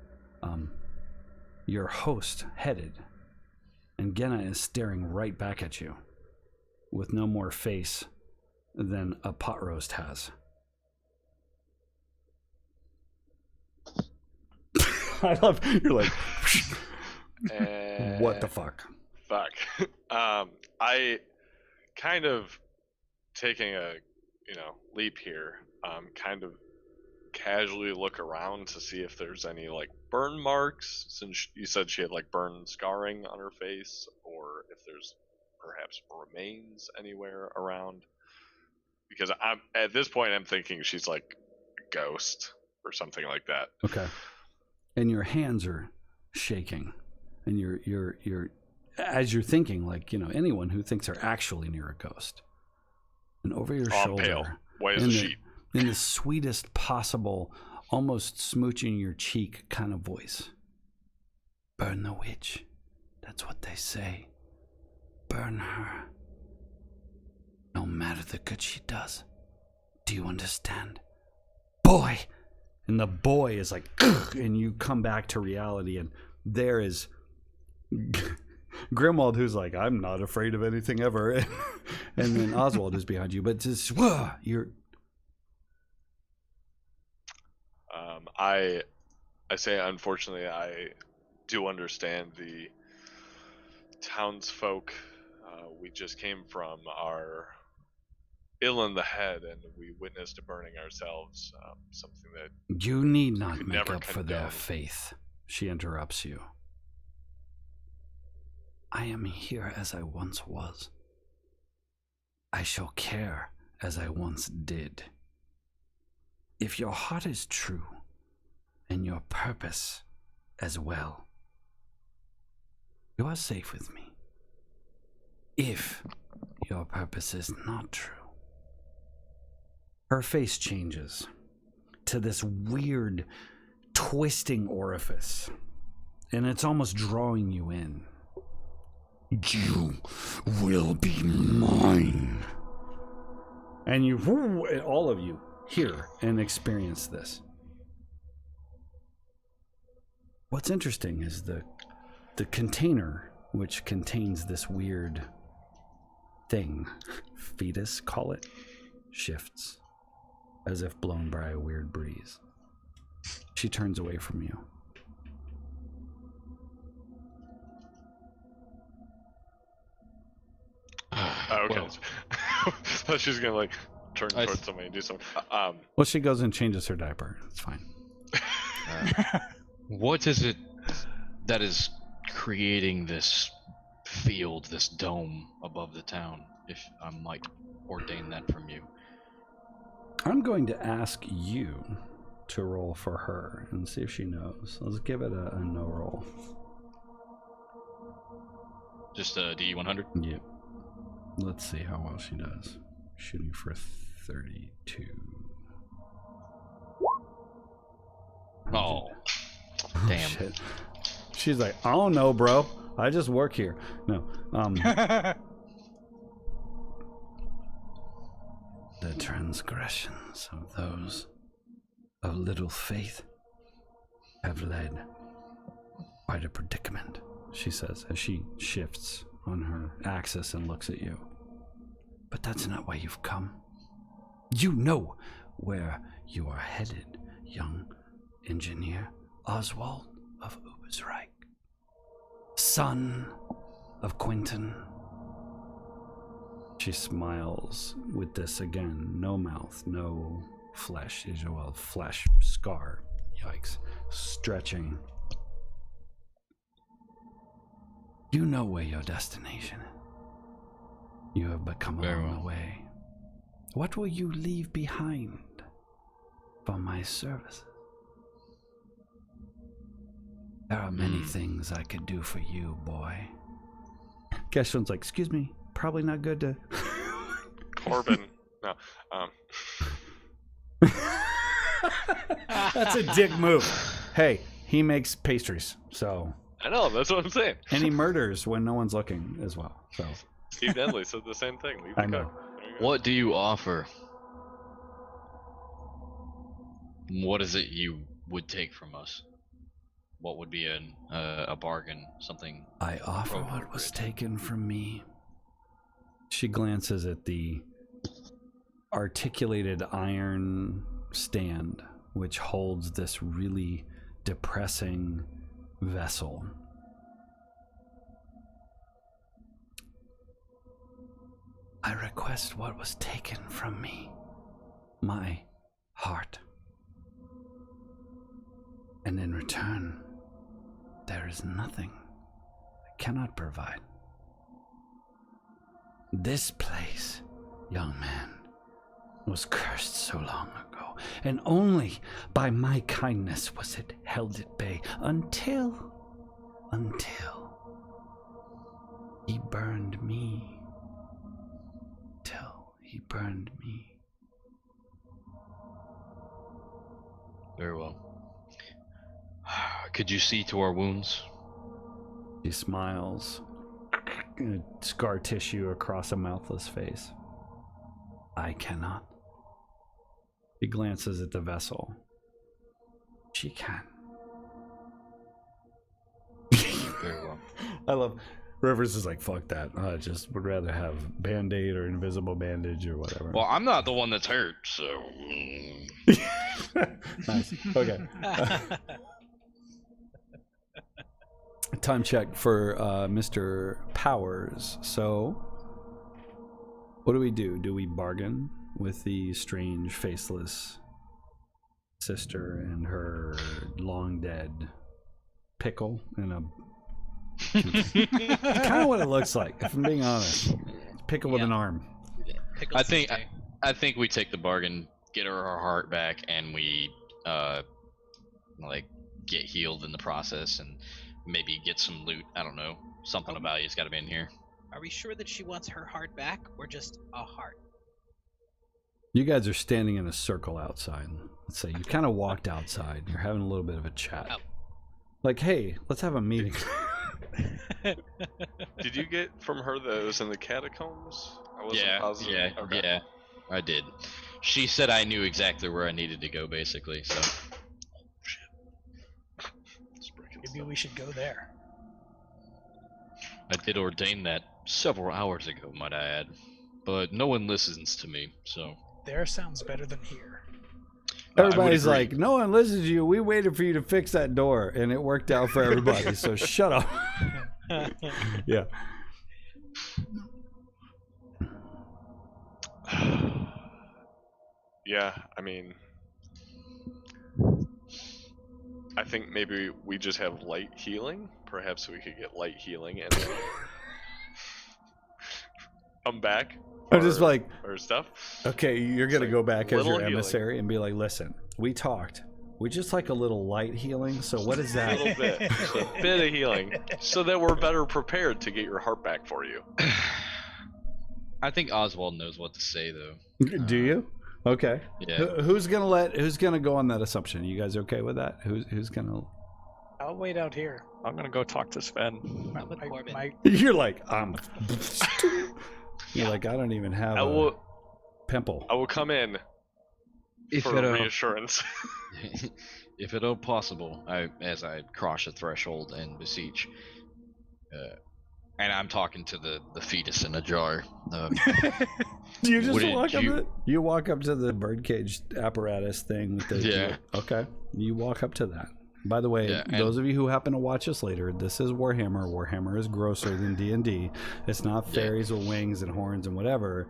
your host headed. And Genna is staring right back at you with no more face than a pot roast has. I love, you're like, what the fuck? Fuck. I kind of taking a, leap here, kind of casually look around to see if there's any like burn marks, since you said she had like burn scarring on her face, or if there's perhaps remains anywhere around, because at this point I'm thinking she's like a ghost or something like that. Okay. And your hands are shaking, and you're as you're thinking, like, anyone who thinks they're actually near a ghost, and over your shoulder, pale, white as a sheet, in the sweetest possible, almost smooching your cheek kind of voice. Burn the witch. That's what they say. Burn her. No matter the good she does. Do you understand? Boy! And the boy is like, ugh, and you come back to reality, and there is Grimwald, who's like, I'm not afraid of anything ever. And then Oswald is behind you, but just, whoa, you're... I say, unfortunately, I do understand the townsfolk we just came from are ill in the head, and we witnessed a burning ourselves, something that you need not make never up for their faith. She interrupts you. I am here as I once was. I shall care as I once did. If your heart is true, and your purpose as well, you are safe with me. If your purpose is not true. Her face changes to this weird, twisting orifice, and it's almost drawing you in. You will be mine. And you, all of you, hear and experience this. What's interesting is the container, which contains this weird thing, fetus, call it, shifts as if blown by a weird breeze. She turns away from you. Okay. So she's gonna like turn towards somebody and do something. Well, she goes and changes her diaper. It's fine. What is it that is creating this field, this dome above the town, if I might ordain that from you? I'm going to ask you to roll for her and see if she knows. Let's give it a no roll. Just a D100? Yep. Let's see how well she does. Shooting for 32. Oh, damn. Shit. She's like, I don't know, bro. I just work here. No. The transgressions of those of little faith have led quite a predicament, she says as she shifts on her axis and looks at you. But that's not why you've come. You know where you are headed, young engineer Oswald of Ubersreich, son of Quentin. She smiles with this again. No mouth, no flesh. Well, flesh, scar. Yikes. Stretching. You know where your destination is. You have become along the way. What will you leave behind for my services? There are many things I could do for you, boy. Geshon's like, excuse me, probably not good to... Corbin. No. That's a dick move. Hey, he makes pastries, so... I know, that's what I'm saying. And he murders when no one's looking as well, so... Steve Denley said the same thing. Leave I the know. cook. What do you offer? What is it you would take from us? What would be a bargain? Something. I offer what was taken from me. She glances at the articulated iron stand, which holds this really depressing vessel. I request what was taken from me, my heart. And in return, there is nothing I cannot provide. This place, young man, was cursed so long ago, and only by my kindness was it held at bay until he burned me. Till he burned me. Very well. Could you see to our wounds? She smiles. Scar tissue across a mouthless face. I cannot. He glances at the vessel. She can. Very well. I love... Rivers is like, fuck that. I just would rather have Band-Aid or invisible bandage or whatever. Well, I'm not the one that's hurt, so... Nice. Okay. Time check for Mr. Powers. So, what do? Do we bargain with the strange, faceless sister and her long-dead pickle in a... It's kind of what it looks like, if I'm being honest. Pickle with an arm. I think we take the bargain, get her heart back, and we like get healed in the process, and maybe get some loot. I don't know. Something of value's got to be in here. Are we sure that she wants her heart back, or just a heart? You guys are standing in a circle outside. Let's say you kind of walked outside. You're having a little bit of a chat. Oh. Like, hey, let's have a meeting. Did you get from her that it was in the catacombs? I wasn't positive. Yeah, I did. She said I knew exactly where I needed to go, basically. So Maybe we should go there. I did ordain that several hours ago, might I add. But no one listens to me, so... There sounds better than here. Everybody's like, no one listens to you. We waited for you to fix that door, and it worked out for everybody, so shut up. Yeah. Yeah, I mean... I think maybe we just have light healing. Perhaps we could get light healing and then come back. I'm just like, or stuff. Okay, you're gonna go back as your healing. emissary and be like, listen, we talked. We just like a little light healing. So what is that? A little bit, a bit of healing, so that we're better prepared to get your heart back for you. I think Oswald knows what to say, though. Do you? Okay. Yeah. Who's gonna go on that assumption? You guys okay with that? Who's gonna? I'll wait out here. I'm gonna go talk to Sven. You're like, You're like, I don't even have a pimple. I will come in for reassurance. If at all possible, as I cross the threshold and beseech, and I'm talking to the fetus in a jar. Do you just walk up? You walk up to the birdcage apparatus thing with the. Yeah. Okay. You walk up to that. By the way, Yeah, those of you who happen to watch us later, this is Warhammer. Warhammer is grosser than D&D. It's not fairies with wings and horns and whatever.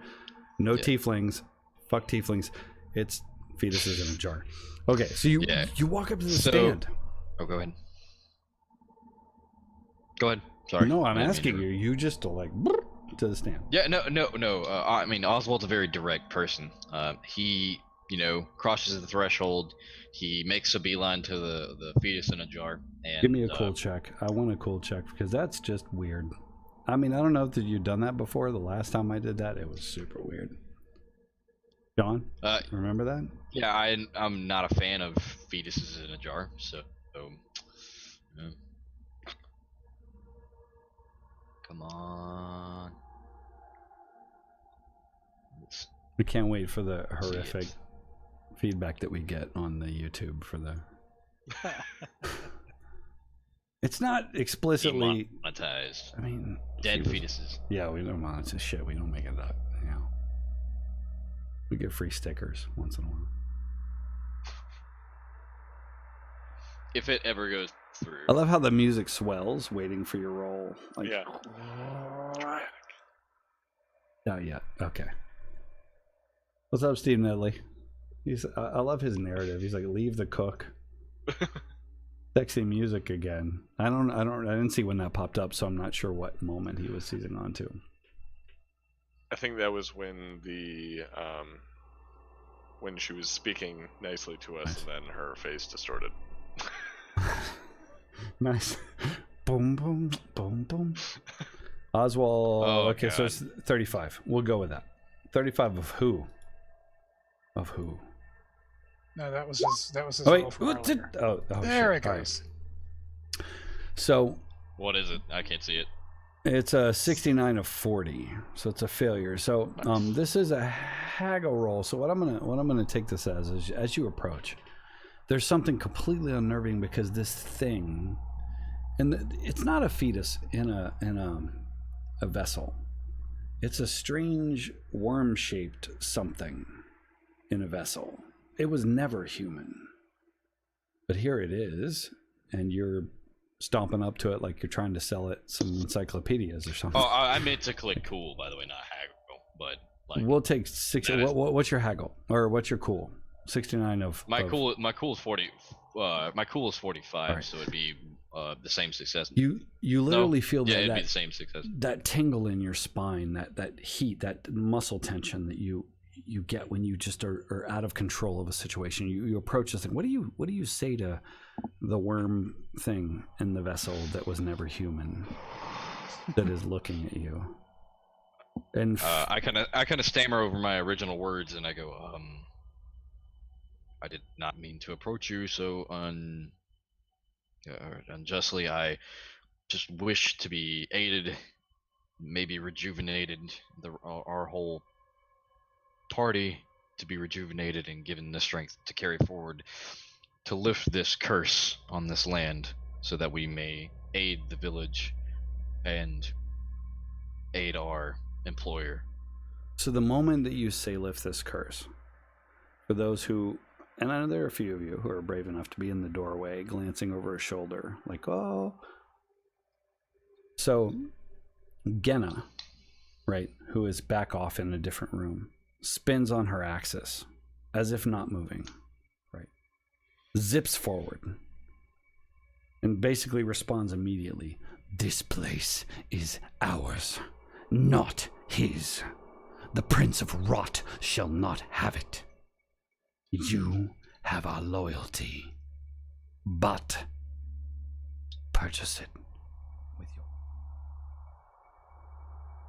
No tieflings. Fuck tieflings. It's fetuses in a jar. Okay, so you walk up to the stand. Oh, go ahead. Go ahead. Sorry. No, I'm asking you. You just like to the stand. Yeah, no. I mean, Oswald's a very direct person. He, crosses the threshold. He makes a beeline to the fetus in a jar. And, Give me a cool check. I want a cool check because that's just weird. I mean, I don't know if you've done that before. The last time I did that, it was super weird. John, remember that? Yeah, I'm not a fan of fetuses in a jar, so come on. We can't wait for the horrific feedback that we get on the YouTube for the. It's not explicitly monetized. I mean, dead fetuses. Yeah, we don't monetize shit. We don't make it up. We get free stickers once in a while. If it ever goes through. I love how the music swells, waiting for your roll. Like, yeah. Not yet. Okay. What's up, Steve Nedley? I love his narrative. He's like, leave the cook. Sexy music again. I didn't see when that popped up, so I'm not sure what moment he was seizing onto. I think that was when when she was speaking nicely to us, and then her face distorted. Nice. Boom, boom, boom, boom. Oswald. Oh, okay, God. so it's 35. We'll go with that. 35 of who? Of who? No, that was his Oh, wait. roll from earlier. There it goes. Right. So. What is it? I can't see it. It's a 69 of 40, so it's a failure. So this is a haggle roll. So what I'm gonna take this as you approach, there's something completely unnerving because this thing, and it's not a fetus in a vessel. It's a strange worm-shaped something in a vessel. It was never human, but here it is, and you're stomping up to it like you're trying to sell it some encyclopedias or something. Oh, I meant to click cool, by the way, not haggle, but like. We'll take 60. What's your haggle or what's your cool? 69 of my cool is 40. My cool is 45, right. So it'd be the same success. You literally feel that it'd be the same success. That tingle in your spine, that heat, that muscle tension that you get when you just are out of control of a situation. You approach this thing. What do you say to the worm thing in the vessel that was never human, that is looking at you? And I kind of stammer over my original words, and I go, I did not mean to approach you so unjustly. I just wish to be aided, maybe rejuvenated, our whole party to be rejuvenated and given the strength to carry forward, to lift this curse on this land, so that we may aid the village and aid our employer. So the moment that you say lift this curse, for those who, and I know there are a few of you who are brave enough to be in the doorway glancing over a shoulder like, oh. So Genna, right, who is back off in a different room, spins on her axis as if not moving, right, zips forward and basically responds immediately. This place is ours, not his. The Prince of Rot shall not have it. You have our loyalty, but purchase it with your...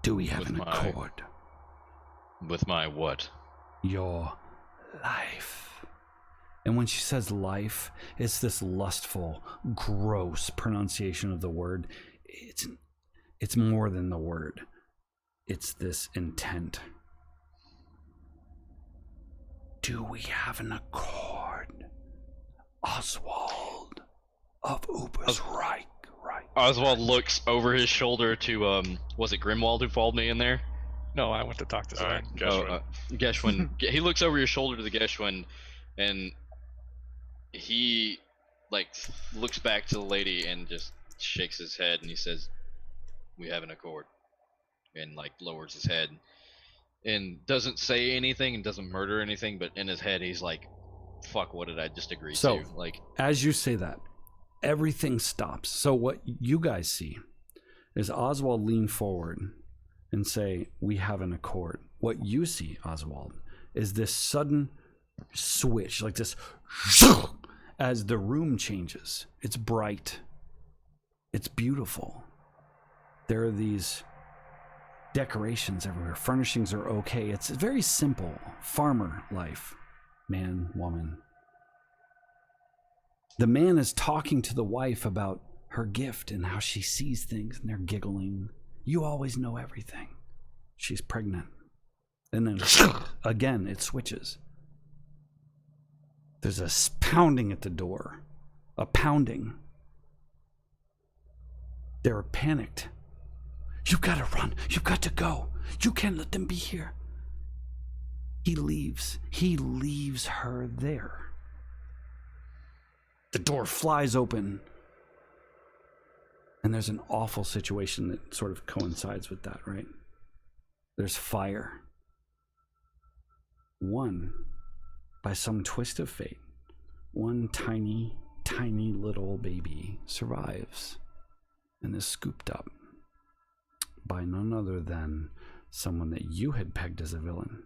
Do we have an accord? With my what? Your life. And when she says life, it's this lustful, gross pronunciation of the word. It's more than the word. It's this intent. Do we have an accord? Oswald of Ubersreich. Right. Oswald looks over his shoulder to, was it Grimwald who followed me in there? No, I went to talk to Zane. Geshwin. He looks over your shoulder to the Geshwin, and he like looks back to the lady and just shakes his head, and he says, "We have an accord," and like lowers his head and doesn't say anything and doesn't murder anything, but in his head he's like, "Fuck, what did I just agree to?" Like, as you say that, everything stops. So what you guys see is Oswald lean forward and say, "We have an accord." What you see, Oswald, is this sudden switch, like this, as the room changes. It's bright. It's beautiful. There are these decorations everywhere. Furnishings are okay. It's very simple farmer life. Man, woman. The man is talking to the wife about her gift and how she sees things, and they're giggling. You always know everything. She's pregnant. And then again, it switches. There's a pounding at the door. A pounding. They're panicked. You've got to run. You've got to go. You can't let them be here. He leaves. He leaves her there. The door flies open. And there's an awful situation that sort of coincides with that, right? There's fire. One, by some twist of fate, one tiny, tiny little baby survives and is scooped up by none other than someone that you had pegged as a villain.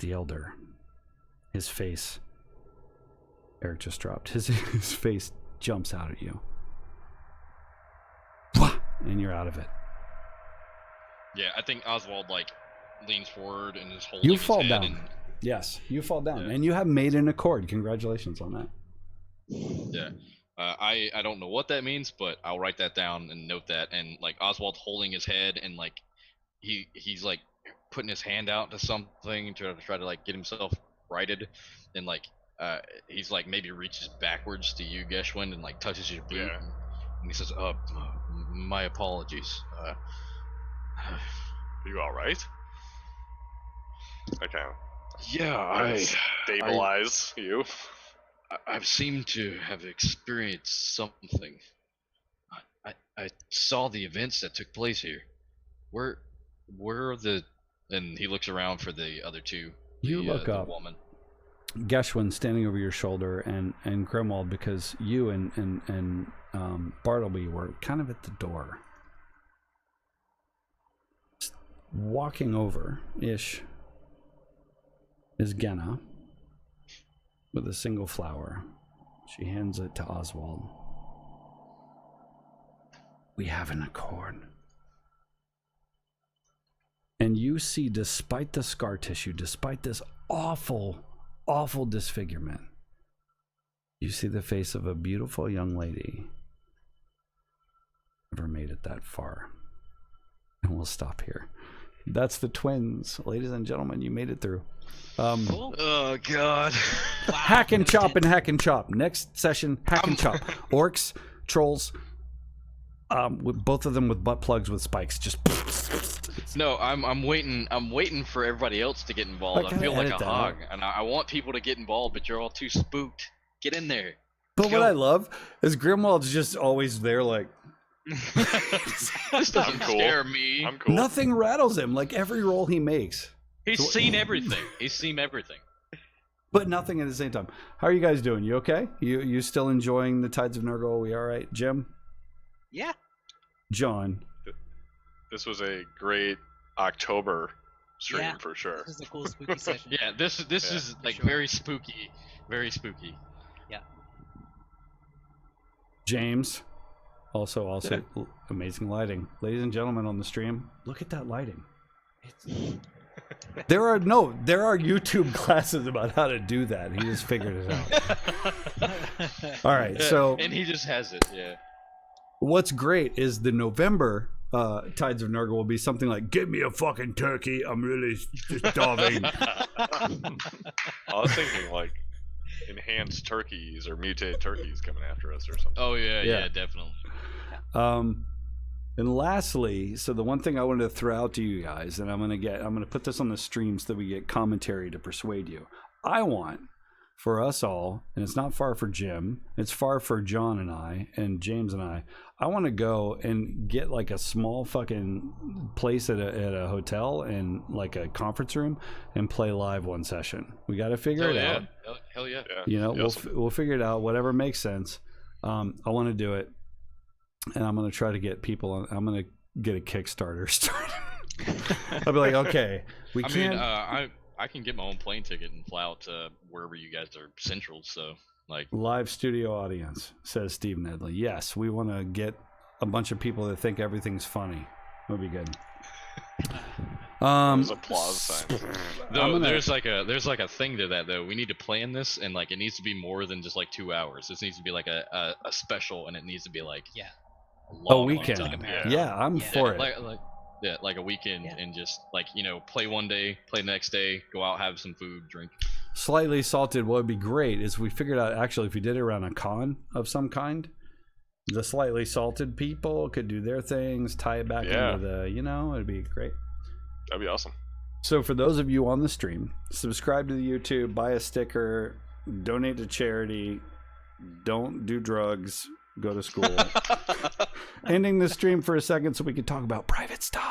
The elder. His face, Eric just dropped, his face jumps out at you. And you're out of it. yeah, I think Oswald like leans forward and is holding You his fall head down. and Yes, you fall down. Yeah. And you have made an accord. Congratulations on that. yeah. I don't know what that means, but I'll write that down and note that. And like Oswald holding his head and like he's like putting his hand out to something to try to like get himself righted, and like he's like maybe reaches backwards to you, Geschwind, and like touches your boot. Yeah. And he says, my apologies. Are you all right? Okay. Yeah, I Stabilize you. I've seemed to have experienced something. I saw the events that took place here. Where are the... And he looks around for the other two. You look the up. Woman. Geschwin standing over your shoulder, and Grimwald, because you and Bartleby were kind of at the door. Walking over-ish is Genna with a single flower. She hands it to Oswald. We have an accord. And you see, despite the scar tissue, despite this awful, awful disfigurement, you see the face of a beautiful young lady. Never made it that far. And we'll stop here. That's the twins. Ladies and gentlemen, you made it through. Cool. Oh, God. Wow. Hack and chop and hack and chop. Next session, hack and chop. Orcs, trolls, with both of them with butt plugs with spikes. Just... No, I'm waiting for everybody else to get involved. I feel like a hog, and I want people to get involved, but you're all too spooked. Get in there. But what I love is Grimwald's just always there, like... This doesn't cool. scare me. I'm cool. Nothing rattles him, like every roll he makes. He's seen everything. He's seen everything. But nothing at the same time. How are you guys doing? You okay? You still enjoying the Tides of Nurgle? We all right? Jim? Yeah. John? This was a great October stream Yeah. for sure. This is a cool spooky session. Yeah, this is like sure. very spooky. Very spooky. James? Also amazing lighting. Ladies and gentlemen on the stream, look at that lighting. There are YouTube classes about how to do that. He just figured it out. All right, Yeah, so and he just has it. Yeah. what's great is the November Tides of Nurgle will be something like, give me a fucking turkey, I'm really starving. I was thinking like enhanced turkeys or mutated turkeys coming after us or something. Oh yeah, Yeah. yeah, definitely. And lastly, so the one thing I wanted to throw out to you guys, and I'm gonna put this on the stream so that we get commentary to persuade you. I want for us all, and it's not far for Jim. It's far for John and I and James and I. I want to go and get like a small fucking place at a hotel and like a conference room and play live one session. We got to figure it out. Hell yeah. You know, we'll figure it out. Whatever makes sense. I want to do it, and I'm going to try to get people on. I'm going to get a Kickstarter started. I'll be like, okay, we can't. I can get my own plane ticket and fly out to wherever you guys are central. So like live studio audience, says Steve Nedley. Yes, we want to get a bunch of people that think everything's funny. Would be good. There's applause signs. Though there's like a thing to that though. We need to plan this, and like it needs to be more than just like 2 hours. This needs to be like a special, and it needs to be like a weekend. Yeah, I'm for it. Like a weekend, and just like, you know, play one day, play the next day, go out, have some food, drink. Slightly salted. What would be great is we figured out actually if we did it around a con of some kind, the slightly salted people could do their things, tie it back into the, you know, it'd be great. That'd be awesome. So for those of you on the stream, subscribe to the YouTube, buy a sticker, donate to charity, don't do drugs, go to school. Ending the stream for a second so we can talk about private stuff.